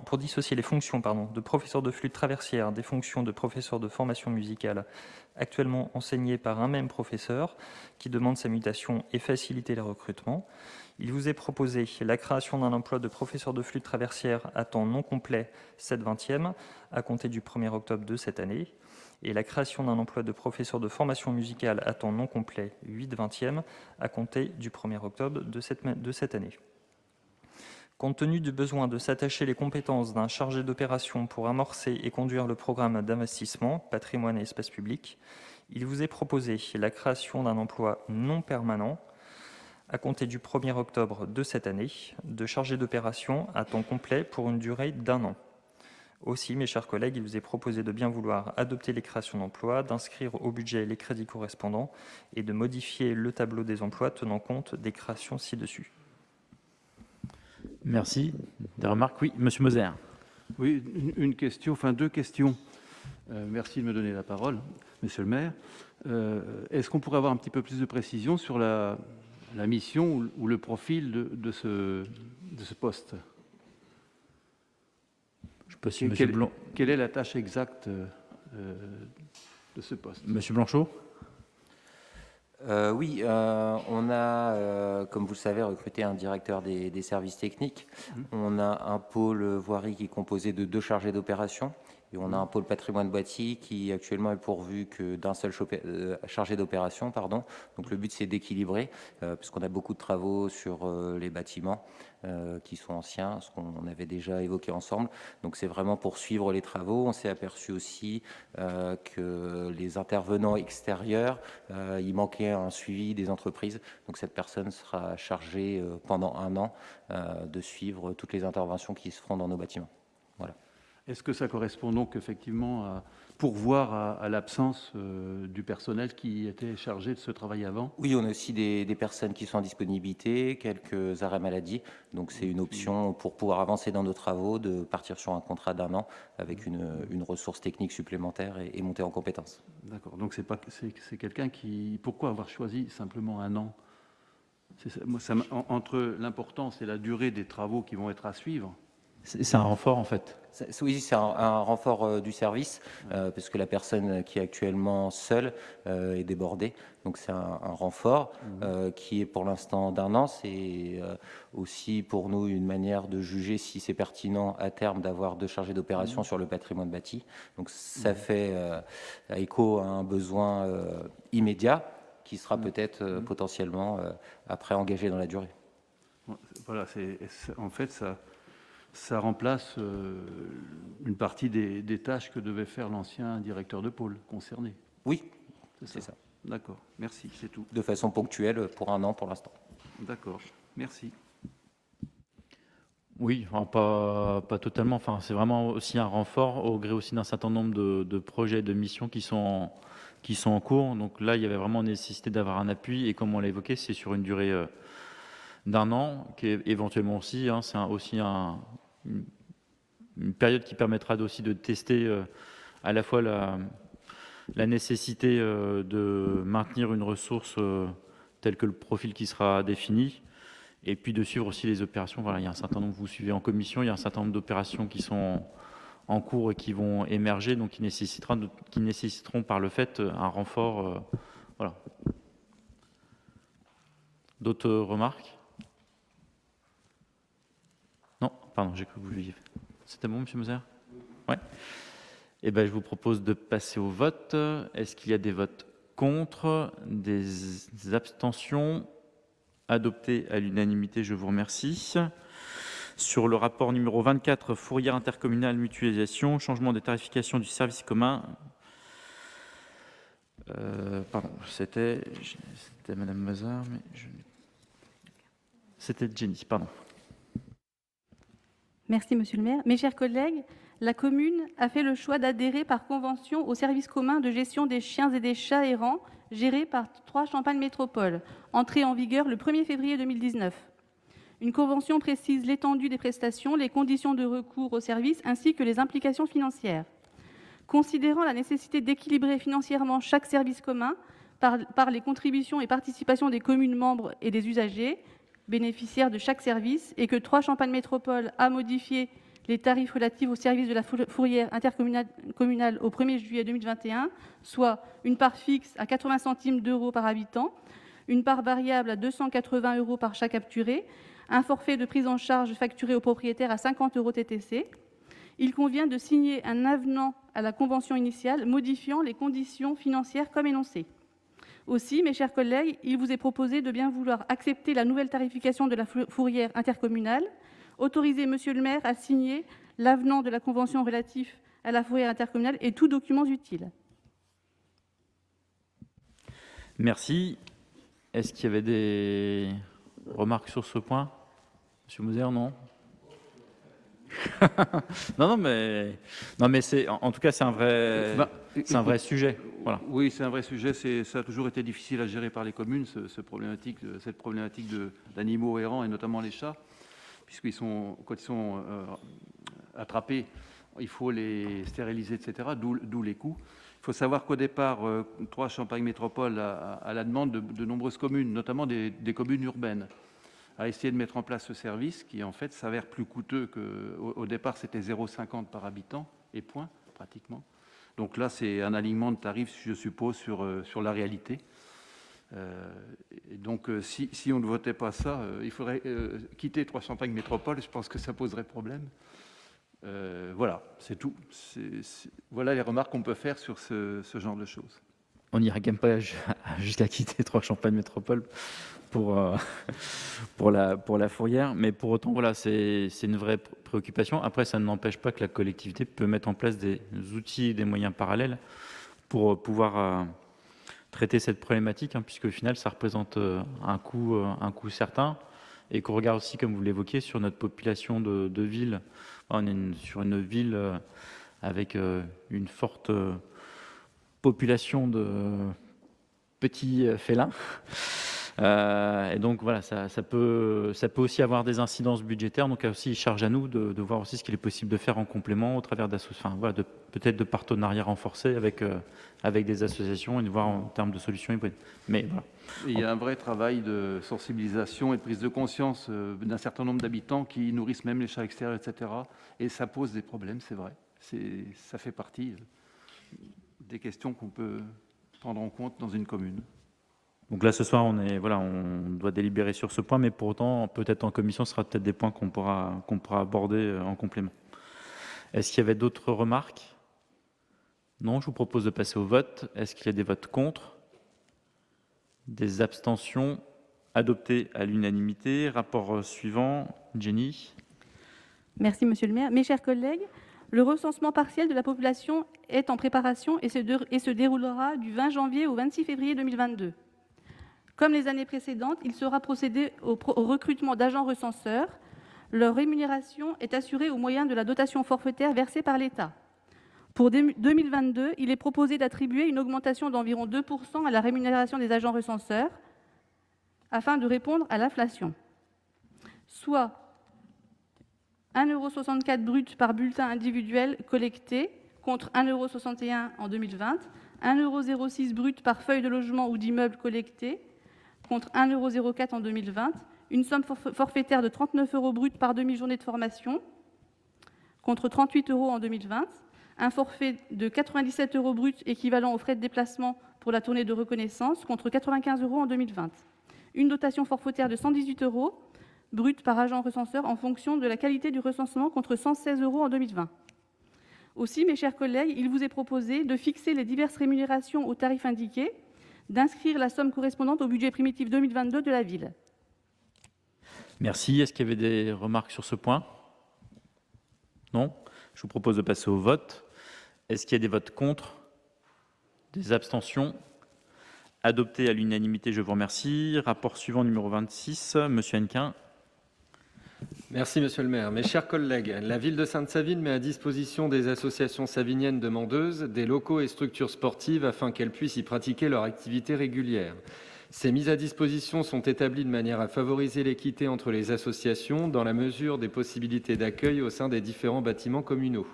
pour dissocier les fonctions de professeurs de flûte traversière des fonctions de professeurs de formation musicale actuellement enseignées par un même professeur qui demande sa mutation et faciliter les recrutements, il vous est proposé la création d'un emploi de professeur de flûte traversière à temps non complet 7/20e à compter du 1er octobre de cette année et la création d'un emploi de professeur de formation musicale à temps non complet 8/20e à compter du 1er octobre de cette année. Compte tenu du besoin de s'attacher les compétences d'un chargé d'opération pour amorcer et conduire le programme d'investissement patrimoine et espace public, il vous est proposé la création d'un emploi non permanent à compter du 1er octobre de cette année de chargé d'opération à temps complet pour une durée d'1 an. Aussi, mes chers collègues, il vous est proposé de bien vouloir adopter les créations d'emplois, d'inscrire au budget les crédits correspondants et de modifier le tableau des emplois tenant compte des créations ci-dessus. Merci. Des remarques? Oui, Monsieur Moser. Oui, une question, enfin 2 questions. Merci de me donner la parole, Monsieur le maire. Est-ce qu'on pourrait avoir un petit peu plus de précision sur la mission ou le profil de ce poste? Je peux si Monsieur Blanc. Quelle est la tâche exacte de ce poste? Monsieur Blanchot. Oui, on a, comme vous le savez, recruté un directeur des services techniques. On a un pôle voirie qui est composé de 2 chargés d'opération Et on a un pôle patrimoine bâti qui actuellement est pourvu que d'un seul chargé d'opération, pardon. Donc le but c'est d'équilibrer, puisqu'on a beaucoup de travaux sur les bâtiments qui sont anciens, ce qu'on avait déjà évoqué ensemble. Donc c'est vraiment pour suivre les travaux. On s'est aperçu aussi que les intervenants extérieurs, il manquait un suivi des entreprises. Donc cette personne sera chargée pendant 1 an de suivre toutes les interventions qui se feront dans nos bâtiments. Voilà. Est-ce que ça correspond donc effectivement à pourvoir à l'absence du personnel qui était chargé de ce travail avant? Oui, on a aussi des personnes qui sont en disponibilité, quelques arrêts maladie. Donc c'est une option pour pouvoir avancer dans nos travaux, de partir sur un contrat d'1 an avec une ressource technique supplémentaire et monter en compétences. D'accord, donc c'est quelqu'un qui... Pourquoi avoir choisi simplement 1 an? Moi, entre l'importance et la durée des travaux qui vont être à suivre. C'est un renfort, en fait. Oui, c'est un renfort du service, parce que la personne qui est actuellement seule est débordée. Donc c'est un renfort qui est pour l'instant d'1 an. C'est aussi pour nous une manière de juger si c'est pertinent à terme d'avoir 2 chargés d'opération sur le patrimoine bâti. Donc ça fait écho à un besoin immédiat qui sera peut-être potentiellement après engagé dans la durée. Voilà, en fait, ça remplace une partie des tâches que devait faire l'ancien directeur de pôle concerné. Oui, c'est ça. D'accord, merci, c'est tout. De façon ponctuelle pour 1 an pour l'instant. D'accord, merci. Oui, enfin, pas totalement. Enfin, c'est vraiment aussi un renfort au gré aussi d'un certain nombre de projets, de missions qui sont en cours. Donc là, il y avait vraiment nécessité d'avoir un appui. Et comme on l'a évoqué, c'est sur une durée d'1 an, qui est éventuellement aussi, c'est aussi une période qui permettra aussi de tester à la fois la nécessité de maintenir une ressource telle que le profil qui sera défini, et puis de suivre aussi les opérations. Voilà, il y a un certain nombre, vous suivez en commission, il y a un certain nombre d'opérations qui sont en cours et qui vont émerger, donc qui nécessiteront par le fait un renfort. Voilà. D'autres remarques? Non, pardon, j'ai cru que vous vouliez. C'était bon, M. Moser? Oui. Eh bien, je vous propose de passer au vote. Est-ce qu'il y a des votes contre, des abstentions? Adopté à l'unanimité, je vous remercie. Sur le rapport numéro 24, fourrière intercommunale mutualisation, changement de tarification du service commun. Pardon, c'était Madame Mazard, mais c'était Jenny, pardon. Merci, Monsieur le maire. Mes chers collègues, la commune a fait le choix d'adhérer par convention au service commun de gestion des chiens et des chats errants géré par 3 Champagne Métropole, entrée en vigueur le 1er février 2019. Une convention précise l'étendue des prestations, les conditions de recours au service ainsi que les implications financières. Considérant la nécessité d'équilibrer financièrement chaque service commun par les contributions et participations des communes membres et des usagers bénéficiaires de chaque service, et que 3 Champagne Métropole a modifié les tarifs relatifs au service de la fourrière intercommunale au 1er juillet 2021, soit une part fixe à 80 centimes d'euros par habitant, une part variable à 280 € par chat capturé, un forfait de prise en charge facturé au propriétaire à 50 € TTC. Il convient de signer un avenant à la convention initiale modifiant les conditions financières comme énoncé. Aussi, mes chers collègues, il vous est proposé de bien vouloir accepter la nouvelle tarification de la fourrière intercommunale, autoriser Monsieur le maire à signer l'avenant de la convention relatif à la fourrière intercommunale et tous documents utiles. Merci. Est-ce qu'il y avait des remarques sur ce point? Monsieur Moser, non? non, mais en tout cas, c'est un vrai sujet. Voilà. Oui, c'est un vrai sujet. Ça a toujours été difficile à gérer par les communes, cette problématique d'animaux errants, et notamment les chats, puisqu'ils quand ils sont attrapés, il faut les stériliser, etc., d'où les coûts. Il faut savoir qu'au départ, 3 Champagne Métropole, à la demande de nombreuses communes, notamment des communes urbaines, a essayé de mettre en place ce service qui, en fait, s'avère plus coûteux qu'au départ, c'était 0,50 par habitant, et point, pratiquement. Donc là, c'est un alignement de tarifs, je suppose, sur la réalité. Et donc, si on ne votait pas ça, il faudrait quitter 3 Champagne Métropole. Je pense que ça poserait problème. Voilà, c'est tout. Voilà les remarques qu'on peut faire sur ce genre de choses. On n'ira quand même pas jusqu'à quitter Trois Champagne Métropole pour la fourrière, mais pour autant, voilà, c'est une vraie préoccupation. Après, ça n'empêche pas que la collectivité peut mettre en place des outils et des moyens parallèles pour pouvoir traiter cette problématique, puisque au final, ça représente un coût certain, et qu'on regarde aussi, comme vous l'évoquiez, sur notre population de ville. On est sur une ville avec une forte population de petits félins. Et donc voilà, ça peut aussi avoir des incidences budgétaires. Donc aussi charge à nous de voir aussi ce qu'il est possible de faire en complément au travers peut-être de partenariats renforcés avec des associations et de voir en termes de solutions hybrides. Mais voilà. Il y a un vrai travail de sensibilisation et de prise de conscience d'un certain nombre d'habitants qui nourrissent même les chats extérieurs, etc. Et ça pose des problèmes, c'est vrai. Ça fait partie des questions qu'on peut prendre en compte dans une commune. Donc là, ce soir, on doit délibérer sur ce point, mais pour autant, peut-être en commission, ce sera peut-être des points qu'on pourra aborder en complément. Est-ce qu'il y avait d'autres remarques? Non, je vous propose de passer au vote. Est-ce qu'il y a des votes contre? Des abstentions? Adopté à l'unanimité. Rapport suivant, Jenny. Merci, monsieur le maire. Mes chers collègues, le recensement partiel de la population est en préparation et se déroulera du 20 janvier au 26 février 2022. Comme les années précédentes, il sera procédé au recrutement d'agents recenseurs. Leur rémunération est assurée au moyen de la dotation forfaitaire versée par l'État. Pour 2022, il est proposé d'attribuer une augmentation d'environ 2% à la rémunération des agents recenseurs afin de répondre à l'inflation, soit 1,64 € brut par bulletin individuel collecté contre 1,61 € en 2020, 1,06 € brut par feuille de logement ou d'immeuble collecté contre 1,04 € en 2020, une somme forfaitaire de 39 € brut par demi-journée de formation contre 38 € en 2020, un forfait de 97 € brut équivalent aux frais de déplacement pour la tournée de reconnaissance contre 95 € en 2020, une dotation forfaitaire de 118 € brut par agent recenseur en fonction de la qualité du recensement contre 116 € en 2020. Aussi, mes chers collègues, il vous est proposé de fixer les diverses rémunérations au tarif indiqué, d'inscrire la somme correspondante au budget primitif 2022 de la ville. Merci. Est-ce qu'il y avait des remarques sur ce point? Non. Je vous propose de passer au vote. Est-ce qu'il y a des votes contre? Des abstentions? Adopté à l'unanimité, je vous remercie. Rapport suivant, numéro 26, Monsieur Hennequin. Merci, monsieur le maire. Mes chers collègues, la ville de Sainte-Savine met à disposition des associations saviniennes demandeuses des locaux et structures sportives afin qu'elles puissent y pratiquer leur activité régulière. Ces mises à disposition sont établies de manière à favoriser l'équité entre les associations dans la mesure des possibilités d'accueil au sein des différents bâtiments communaux.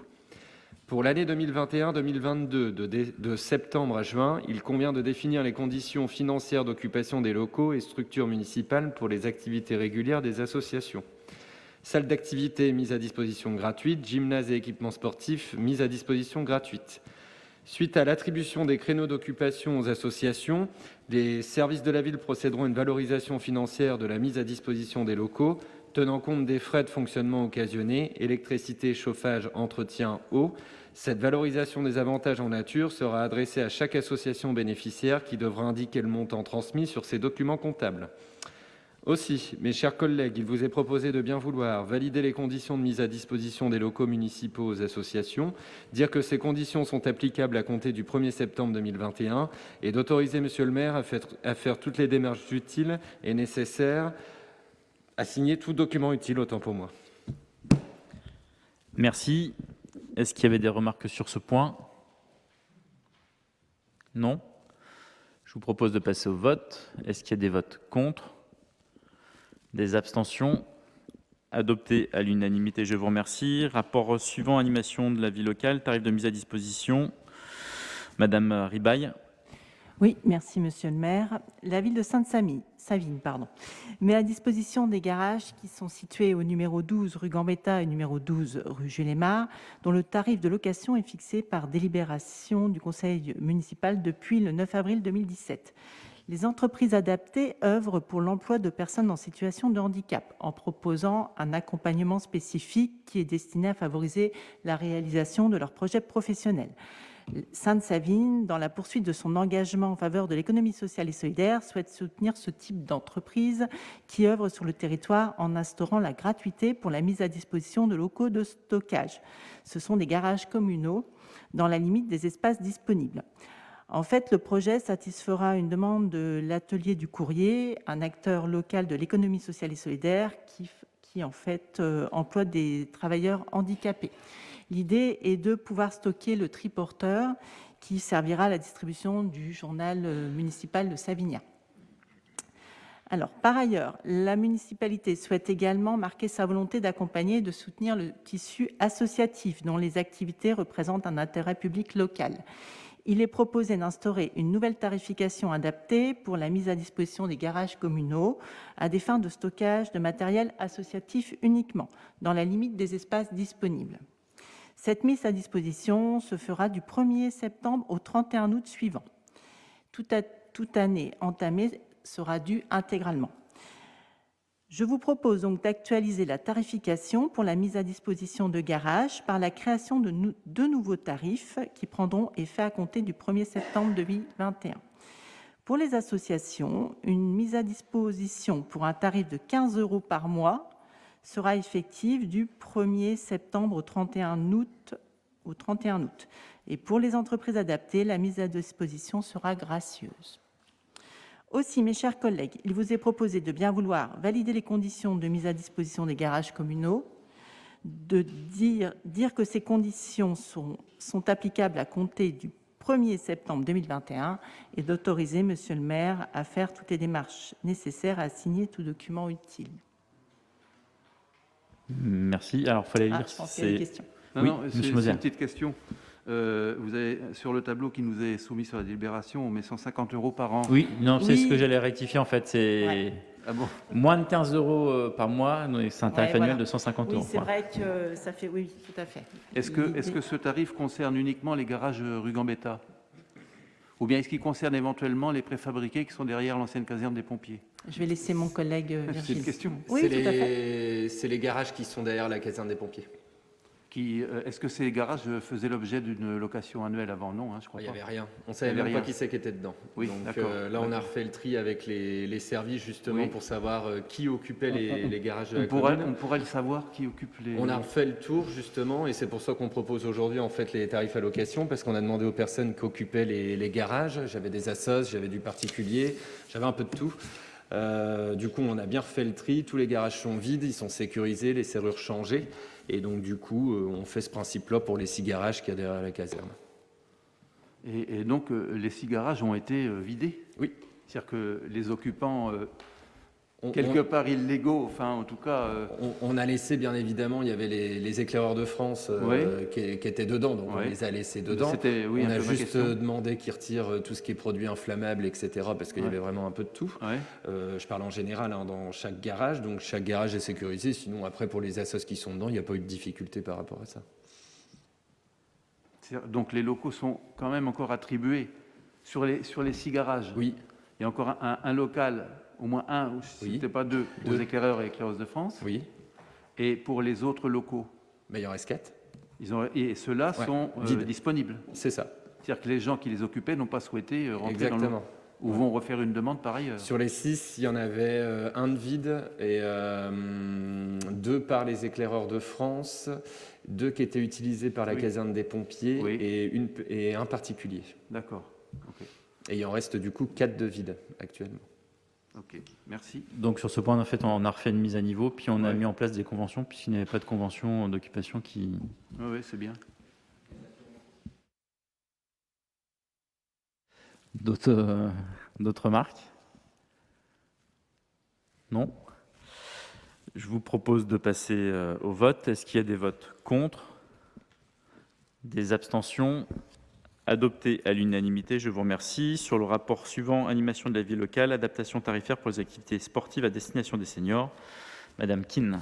Pour l'année 2021-2022, de septembre à juin, il convient de définir les conditions financières d'occupation des locaux et structures municipales pour les activités régulières des associations. Salle d'activité mise à disposition gratuite, gymnase et équipements sportifs mise à disposition gratuite. Suite à l'attribution des créneaux d'occupation aux associations, les services de la ville procéderont à une valorisation financière de la mise à disposition des locaux, tenant compte des frais de fonctionnement occasionnés, électricité, chauffage, entretien, eau. Cette valorisation des avantages en nature sera adressée à chaque association bénéficiaire qui devra indiquer le montant transmis sur ses documents comptables. Aussi, mes chers collègues, il vous est proposé de bien vouloir valider les conditions de mise à disposition des locaux municipaux aux associations, dire que ces conditions sont applicables à compter du 1er septembre 2021 et d'autoriser monsieur le maire à faire toutes les démarches utiles et nécessaires, à signer tout document utile, autant pour moi. Merci. Est-ce qu'il y avait des remarques sur ce point? Non. Je vous propose de passer au vote. Est-ce qu'il y a des votes contre? Des abstentions? Adopté à l'unanimité, je vous remercie. Rapport suivant, animation de la vie locale, tarif de mise à disposition. Madame Ribaille. Oui, merci monsieur le maire. La ville de Sainte-Savine met à disposition des garages qui sont situés au numéro 12 rue Gambetta et numéro 12 rue Jules-Aymar, dont le tarif de location est fixé par délibération du conseil municipal depuis le 9 avril 2017. Les entreprises adaptées œuvrent pour l'emploi de personnes en situation de handicap en proposant un accompagnement spécifique qui est destiné à favoriser la réalisation de leurs projets professionnels. Sainte-Savine, dans la poursuite de son engagement en faveur de l'économie sociale et solidaire, souhaite soutenir ce type d'entreprise qui œuvre sur le territoire en instaurant la gratuité pour la mise à disposition de locaux de stockage. Ce sont des garages communaux dans la limite des espaces disponibles. En fait, le projet satisfera une demande de l'Atelier du Courrier, un acteur local de l'économie sociale et solidaire qui en fait emploie des travailleurs handicapés. L'idée est de pouvoir stocker le triporteur qui servira à la distribution du journal municipal de Savignat. Alors, par ailleurs, la municipalité souhaite également marquer sa volonté d'accompagner et de soutenir le tissu associatif dont les activités représentent un intérêt public local. Il est proposé d'instaurer une nouvelle tarification adaptée pour la mise à disposition des garages communaux à des fins de stockage de matériel associatif uniquement, dans la limite des espaces disponibles. Cette mise à disposition se fera du 1er septembre au 31 août suivant. Toute année entamée sera due intégralement. Je vous propose donc d'actualiser la tarification pour la mise à disposition de garages par la création de deux nouveaux tarifs qui prendront effet à compter du 1er septembre 2021. Pour les associations, une mise à disposition pour un tarif de 15 € par mois sera effective du 1er septembre au 31 août. Et pour les entreprises adaptées, la mise à disposition sera gracieuse. Aussi, mes chers collègues, il vous est proposé de bien vouloir valider les conditions de mise à disposition des garages communaux, de dire que ces conditions sont applicables à compter du 1er septembre 2021 et d'autoriser Monsieur le maire à faire toutes les démarches nécessaires à signer tout document utile. Merci. Alors, il fallait lire. Je pense qu'il y a des questions. Non, c'est une petite question. Vous avez, sur le tableau qui nous est soumis sur la délibération, on met 150 € par an. Oui, non, c'est ce que j'allais rectifier en fait. C'est moins de 15 € par mois, c'est un tarif annuel de 150 €. Oui, c'est vrai que ça fait, oui, tout à fait. Est-ce que ce tarif concerne uniquement les garages rue Gambetta? Ou bien est-ce qu'il concerne éventuellement les préfabriqués qui sont derrière l'ancienne caserne des pompiers? Je vais laisser mon collègue Virgile. C'est une question. Oui, tout à fait. C'est les garages qui sont derrière la caserne des pompiers. Est-ce que ces garages faisaient l'objet d'une location annuelle avant? Non, je crois pas. Il n'y avait rien. On ne savait même pas qui c'est qui était dedans. Oui, donc là, on a refait le tri avec les services justement pour savoir qui occupait les garages de la commune. On pourrait le savoir qui occupe les... On a refait le tour justement et c'est pour ça qu'on propose aujourd'hui en fait les tarifs à location parce qu'on a demandé aux personnes qui occupaient les garages. J'avais des assos, j'avais du particulier, j'avais un peu de tout. Du coup, on a bien refait le tri. Tous les garages sont vides, ils sont sécurisés, les serrures changées. Et donc, du coup, on fait ce principe-là pour les 6 garages qu'il y a derrière la caserne. Et donc, les 6 garages ont été vidés? Oui. C'est-à-dire que les occupants, quelque part illégaux, enfin, en tout cas... On a laissé, bien évidemment, il y avait les éclaireurs de France qui étaient dedans, donc on les a laissés dedans. On a juste demandé qu'ils retirent tout ce qui est produit inflammable, etc., parce qu'il y avait vraiment un peu de tout. Je parle en général dans chaque garage, donc chaque garage est sécurisé, sinon après, pour les assos qui sont dedans, il n'y a pas eu de difficulté par rapport à ça. Donc les locaux sont quand même encore attribués sur les 6 garages? Oui. Il y a encore un local... Au moins un, ou si ce n'était pas deux, aux éclaireurs et éclaireuses de France. Oui. Et pour les autres locaux? Mais il y en reste 4. Et ceux-là sont disponibles? C'est ça. C'est-à-dire que les gens qui les occupaient n'ont pas souhaité rentrer dans le... Ou vont refaire une demande par ailleurs? Sur les 6, il y en avait un de vide et 2 par les éclaireurs de France, 2 qui étaient utilisés par la caserne des pompiers et un particulier. D'accord. Okay. Et il en reste du coup 4 de vide actuellement. Ok, merci. Donc sur ce point, en fait, on a refait une mise à niveau, puis on a mis en place des conventions, puisqu'il n'y avait pas de convention d'occupation qui... Oui, c'est bien. D'autres remarques? Non? Je vous propose de passer au vote. Est-ce qu'il y a des votes contre? Des abstentions? Adopté à l'unanimité, je vous remercie. Sur le rapport suivant, animation de la vie locale, adaptation tarifaire pour les activités sportives à destination des seniors. Madame Kin.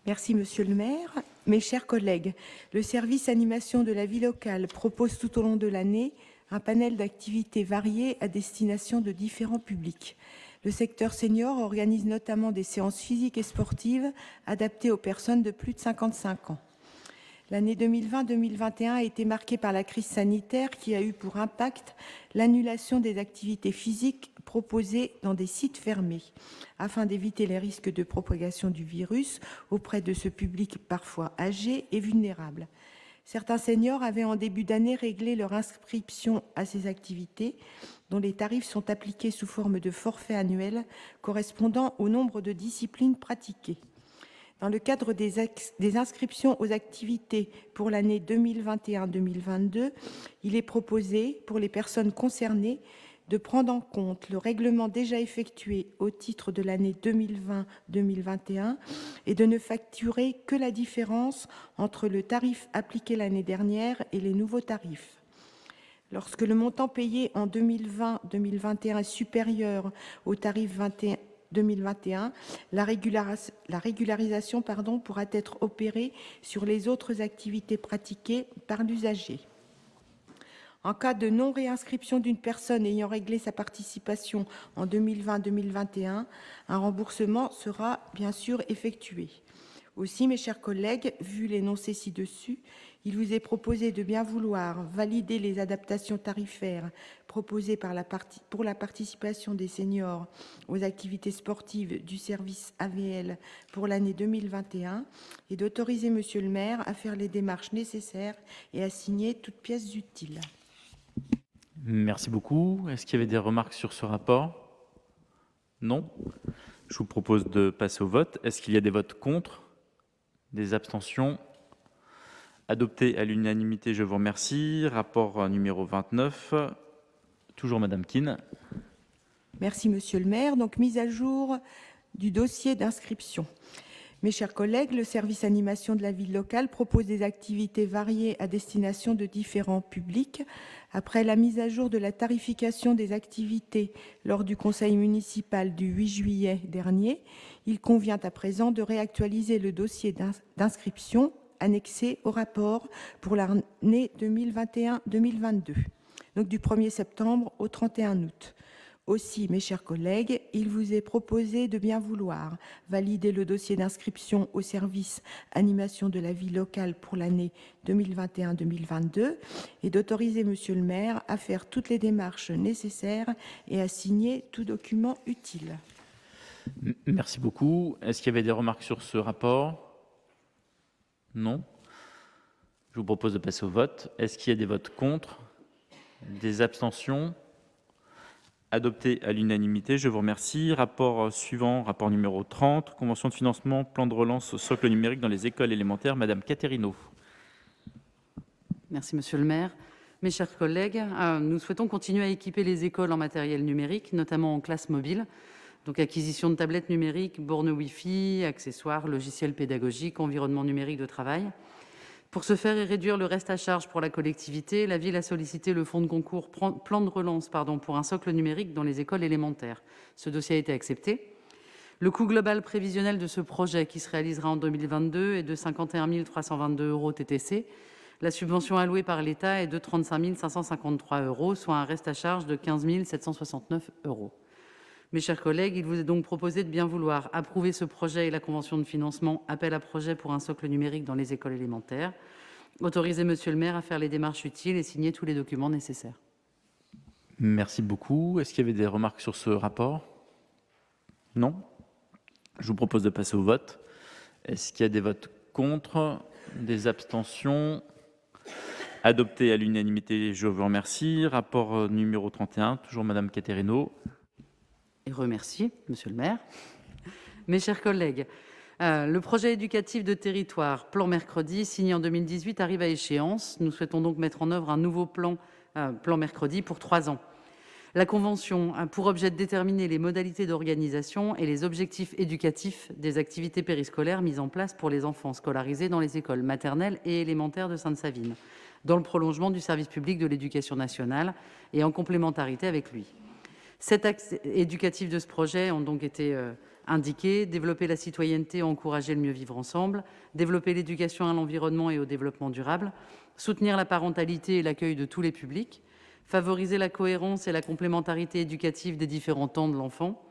Merci Monsieur le maire. Mes chers collègues, le service animation de la vie locale propose tout au long de l'année un panel d'activités variées à destination de différents publics. Le secteur senior organise notamment des séances physiques et sportives adaptées aux personnes de plus de 55 ans. L'année 2020-2021 a été marquée par la crise sanitaire qui a eu pour impact l'annulation des activités physiques proposées dans des sites fermés, afin d'éviter les risques de propagation du virus auprès de ce public parfois âgé et vulnérable. Certains seniors avaient en début d'année réglé leur inscription à ces activités, dont les tarifs sont appliqués sous forme de forfait annuel correspondant au nombre de disciplines pratiquées. Dans le cadre des inscriptions aux activités pour l'année 2021-2022, il est proposé, pour les personnes concernées, de prendre en compte le règlement déjà effectué au titre de l'année 2020-2021 et de ne facturer que la différence entre le tarif appliqué l'année dernière et les nouveaux tarifs. Lorsque le montant payé en 2020-2021 est supérieur au tarif 2021, la régularisation pourra être opérée sur les autres activités pratiquées par l'usager. En cas de non-réinscription d'une personne ayant réglé sa participation en 2020-2021, un remboursement sera bien sûr effectué. Aussi, mes chers collègues, vu l'énoncé ci-dessus, il vous est proposé de bien vouloir valider les adaptations tarifaires proposées pour la participation des seniors aux activités sportives du service AVL pour l'année 2021 et d'autoriser Monsieur le maire à faire les démarches nécessaires et à signer toutes pièces utiles. Merci beaucoup. Est-ce qu'il y avait des remarques sur ce rapport? Non. Je vous propose de passer au vote. Est-ce qu'il y a des votes contre? Des abstentions? Adopté à l'unanimité, je vous remercie. Rapport numéro 29, toujours Madame Keane. Merci Monsieur le maire. Donc, mise à jour du dossier d'inscription. Mes chers collègues, le service animation de la ville locale propose des activités variées à destination de différents publics. Après la mise à jour de la tarification des activités lors du conseil municipal du 8 juillet dernier, il convient à présent de réactualiser le dossier d'inscription annexé au rapport pour l'année 2021-2022, donc du 1er septembre au 31 août. Aussi, mes chers collègues, il vous est proposé de bien vouloir valider le dossier d'inscription au service animation de la vie locale pour l'année 2021-2022 et d'autoriser Monsieur le maire à faire toutes les démarches nécessaires et à signer tout document utile. Merci beaucoup. Est-ce qu'il y avait des remarques sur ce rapport? Non. Je vous propose de passer au vote. Est-ce qu'il y a des votes contre? Des abstentions? Adopté à l'unanimité, je vous remercie. Rapport suivant, rapport numéro 30, convention de financement, plan de relance au socle numérique dans les écoles élémentaires. Madame Caterino. Merci Monsieur le maire. Mes chers collègues, nous souhaitons continuer à équiper les écoles en matériel numérique, notamment en classe mobile. Donc acquisition de tablettes numériques, bornes Wi-Fi, accessoires, logiciels pédagogiques, environnement numérique de travail. Pour ce faire et réduire le reste à charge pour la collectivité, la ville a sollicité le fonds de concours plan de relance pour un socle numérique dans les écoles élémentaires. Ce dossier a été accepté. Le coût global prévisionnel de ce projet, qui se réalisera en 2022, est de 51 322 € TTC. La subvention allouée par l'État est de 35 553 €, soit un reste à charge de 15 769 €. Mes chers collègues, il vous est donc proposé de bien vouloir approuver ce projet et la convention de financement appel à projet pour un socle numérique dans les écoles élémentaires, autoriser Monsieur le maire à faire les démarches utiles et signer tous les documents nécessaires. Merci beaucoup. Est-ce qu'il y avait des remarques sur ce rapport? Non. Je vous propose de passer au vote. Est-ce qu'il y a des votes contre? Des abstentions? Adopté à l'unanimité, je vous remercie. Rapport numéro 31, toujours Madame Caterino. Et remercie, Monsieur le maire. Mes chers collègues, le projet éducatif de territoire, plan mercredi, signé en 2018, arrive à échéance. Nous souhaitons donc mettre en œuvre un nouveau plan mercredi pour 3 ans. La convention a pour objet de déterminer les modalités d'organisation et les objectifs éducatifs des activités périscolaires mises en place pour les enfants scolarisés dans les écoles maternelles et élémentaires de Sainte-Savine, dans le prolongement du service public de l'éducation nationale et en complémentarité avec lui. 7 axes éducatifs de ce projet ont donc été indiqués: développer la citoyenneté, encourager le mieux vivre ensemble, développer l'éducation à l'environnement et au développement durable, soutenir la parentalité et l'accueil de tous les publics, favoriser la cohérence et la complémentarité éducative des différents temps de l'enfant,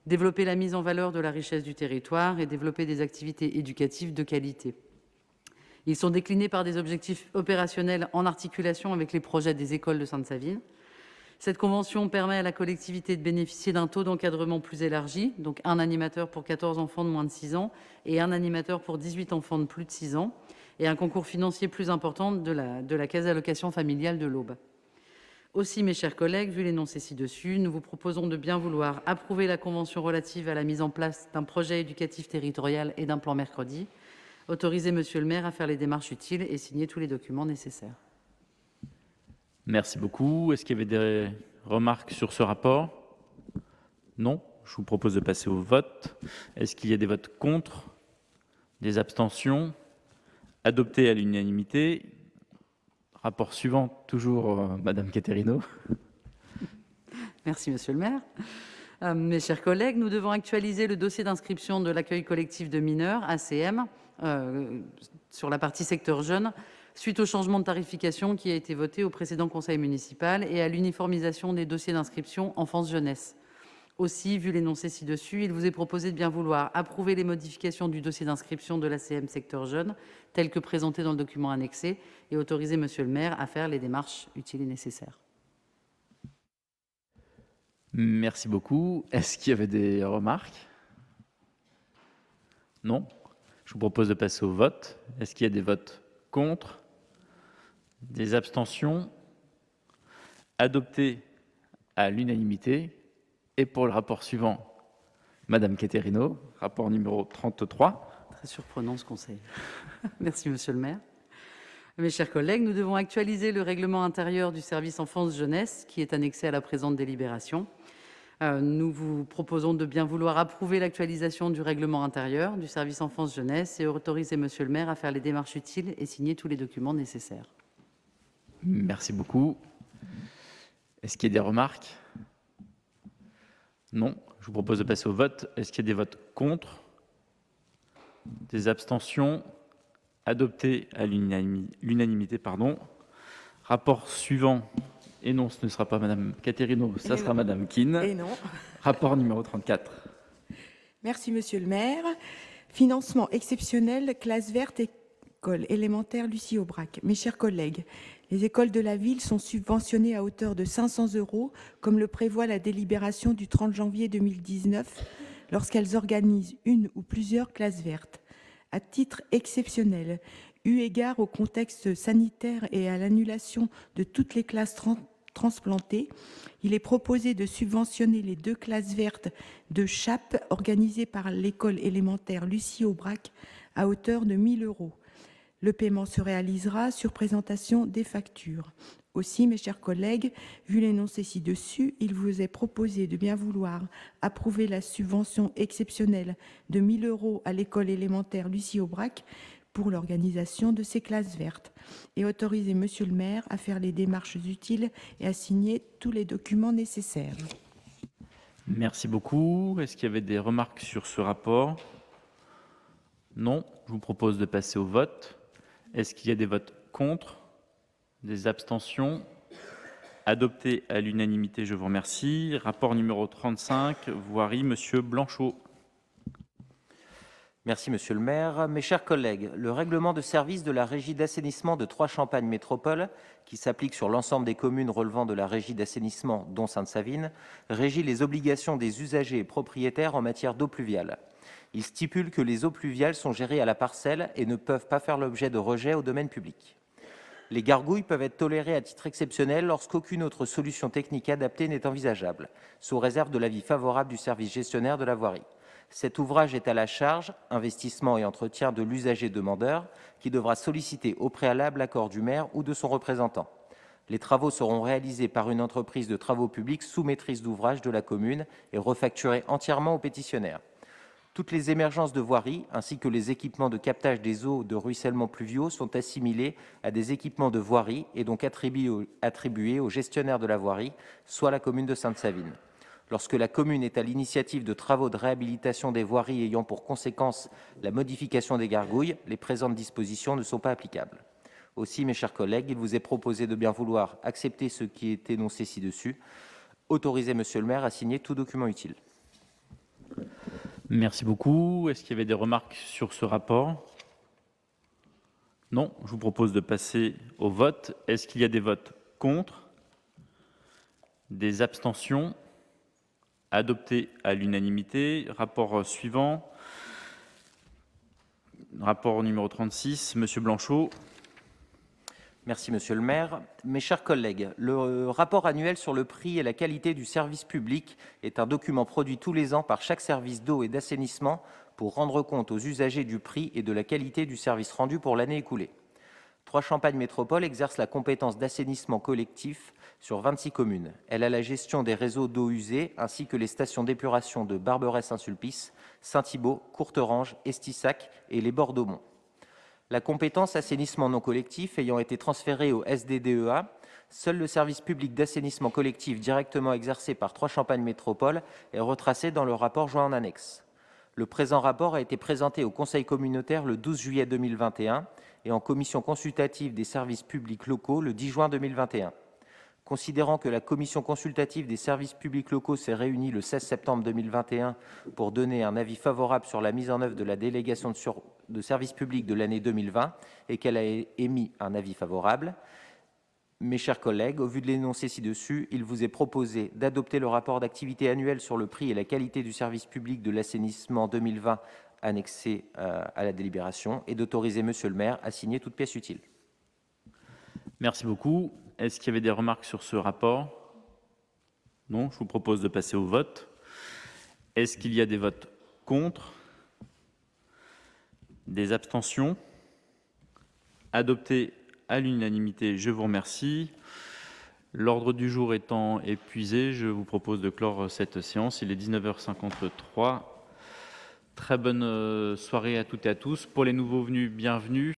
développer la mise en valeur de la richesse du territoire et développer des activités éducatives de qualité. Ils sont déclinés par des objectifs opérationnels en articulation avec les projets des écoles de Sainte-Savine. Cette convention permet à la collectivité de bénéficier d'un taux d'encadrement plus élargi, donc un animateur pour 14 enfants de moins de 6 ans et un animateur pour 18 enfants de plus de 6 ans, et un concours financier plus important de la Caisse d'allocation familiale de l'Aube. Aussi, mes chers collègues, vu l'énoncé ci-dessus, nous vous proposons de bien vouloir approuver la convention relative à la mise en place d'un projet éducatif territorial et d'un plan mercredi, autoriser Monsieur le maire à faire les démarches utiles et signer tous les documents nécessaires. Merci beaucoup. Est-ce qu'il y avait des remarques sur ce rapport? Non. Je vous propose de passer au vote. Est-ce qu'il y a des votes contre? Des abstentions? Adopté à l'unanimité. Rapport suivant, toujours Madame Caterino. Merci, Monsieur le maire. Mes chers collègues, nous devons actualiser le dossier d'inscription de l'accueil collectif de mineurs, ACM, sur la partie secteur jeune, suite au changement de tarification qui a été voté au précédent conseil municipal et à l'uniformisation des dossiers d'inscription enfance-jeunesse. Aussi, vu l'énoncé ci-dessus, il vous est proposé de bien vouloir approuver les modifications du dossier d'inscription de l'ACM secteur jeune, tel que présenté dans le document annexé, et autoriser Monsieur le maire à faire les démarches utiles et nécessaires. Merci beaucoup. Est-ce qu'il y avait des remarques? Non. Je vous propose de passer au vote. Est-ce qu'il y a des votes contre? Des abstentions? Adopté à l'unanimité. Et pour le rapport suivant, Madame Caterino, rapport numéro 33. Très surprenant ce conseil. Merci, Monsieur le maire. Mes chers collègues, nous devons actualiser le règlement intérieur du service enfance-jeunesse qui est annexé à la présente délibération. Nous vous proposons de bien vouloir approuver l'actualisation du règlement intérieur du service enfance-jeunesse et autoriser Monsieur le maire à faire les démarches utiles et signer tous les documents nécessaires. Merci beaucoup. Est-ce qu'il y a des remarques? Non. Je vous propose de passer au vote. Est-ce qu'il y a des votes contre? Des abstentions? Adopté à l'unanimité, pardon. Rapport suivant. Et non, ce ne sera pas Madame Caterino, ça sera Madame Keane. Et non. Rapport numéro 34. Merci, Monsieur le maire. Financement exceptionnel, classe verte, école élémentaire Lucie Aubrac. Mes chers collègues, les écoles de la ville sont subventionnées à hauteur de 500 €, comme le prévoit la délibération du 30 janvier 2019, lorsqu'elles organisent une ou plusieurs classes vertes. À titre exceptionnel, eu égard au contexte sanitaire et à l'annulation de toutes les classes transplantées, il est proposé de subventionner les 2 classes vertes de Chappe organisées par l'école élémentaire Lucie Aubrac à hauteur de 1 000 €. Le paiement se réalisera sur présentation des factures. Aussi, mes chers collègues, vu l'énoncé ci-dessus, il vous est proposé de bien vouloir approuver la subvention exceptionnelle de 1 000 € à l'école élémentaire Lucie Aubrac pour l'organisation de ces classes vertes et autoriser Monsieur le maire à faire les démarches utiles et à signer tous les documents nécessaires. Merci beaucoup. Est-ce qu'il y avait des remarques sur ce rapport? Non. Je vous propose de passer au vote. Est-ce qu'il y a des votes contre? Des abstentions? Adopté à l'unanimité, je vous remercie. Rapport numéro 35, voirie, Monsieur Blanchot. Merci, Monsieur le maire. Mes chers collègues, le règlement de service de la Régie d'assainissement de Troyes-Champagne Métropole, qui s'applique sur l'ensemble des communes relevant de la Régie d'assainissement, dont Sainte-Savine, régit les obligations des usagers et propriétaires en matière d'eau pluviale. Il stipule que les eaux pluviales sont gérées à la parcelle et ne peuvent pas faire l'objet de rejet au domaine public. Les gargouilles peuvent être tolérées à titre exceptionnel lorsqu'aucune autre solution technique adaptée n'est envisageable, sous réserve de l'avis favorable du service gestionnaire de la voirie. Cet ouvrage est à la charge, investissement et entretien de l'usager demandeur, qui devra solliciter au préalable l'accord du maire ou de son représentant. Les travaux seront réalisés par une entreprise de travaux publics sous maîtrise d'ouvrage de la commune et refacturés entièrement au pétitionnaire. Toutes les émergences de voirie, ainsi que les équipements de captage des eaux de ruissellement pluviaux sont assimilés à des équipements de voirie et donc attribués au gestionnaire de la voirie, soit la commune de Sainte-Savine. Lorsque la commune est à l'initiative de travaux de réhabilitation des voiries ayant pour conséquence la modification des gargouilles, les présentes dispositions ne sont pas applicables. Aussi, mes chers collègues, il vous est proposé de bien vouloir accepter ce qui est énoncé ci-dessus. Autorisez Monsieur le maire à signer tout document utile. Merci beaucoup. Est-ce qu'il y avait des remarques sur ce rapport? Non. Je vous propose de passer au vote. Est-ce qu'il y a des votes contre? Des abstentions? Adopté à l'unanimité. Rapport suivant. Rapport numéro 36, Monsieur Blanchot. Merci, Monsieur le maire. Mes chers collègues, le rapport annuel sur le prix et la qualité du service public est un document produit tous les ans par chaque service d'eau et d'assainissement pour rendre compte aux usagers du prix et de la qualité du service rendu pour l'année écoulée. Trois Champagne Métropole exerce la compétence d'assainissement collectif sur 26 communes. Elle a la gestion des réseaux d'eau usée ainsi que les stations d'épuration de Barberey-Saint-Sulpice, Saint-Thibault, Courterange, Estissac et les bords d'Aumont. La compétence assainissement non collectif ayant été transférée au SDDEA, seul le service public d'assainissement collectif directement exercé par Trois Champagne Métropole est retracé dans le rapport joint en annexe. Le présent rapport a été présenté au Conseil communautaire le 12 juillet 2021 et en commission consultative des services publics locaux le 10 juin 2021. Considérant que la commission consultative des services publics locaux s'est réunie le 16 septembre 2021 pour donner un avis favorable sur la mise en œuvre de la délégation de services publics de l'année 2020 et qu'elle a émis un avis favorable, mes chers collègues, au vu de l'énoncé ci-dessus, il vous est proposé d'adopter le rapport d'activité annuel sur le prix et la qualité du service public de l'assainissement 2020 annexé à la délibération et d'autoriser Monsieur le maire à signer toute pièce utile. Merci beaucoup. Est-ce qu'il y avait des remarques sur ce rapport? Non, je vous propose de passer au vote. Est-ce qu'il y a des votes contre? Des abstentions? Adopté à l'unanimité, je vous remercie. L'ordre du jour étant épuisé, je vous propose de clore cette séance. Il est 19h53. Très bonne soirée à toutes et à tous. Pour les nouveaux venus, bienvenue.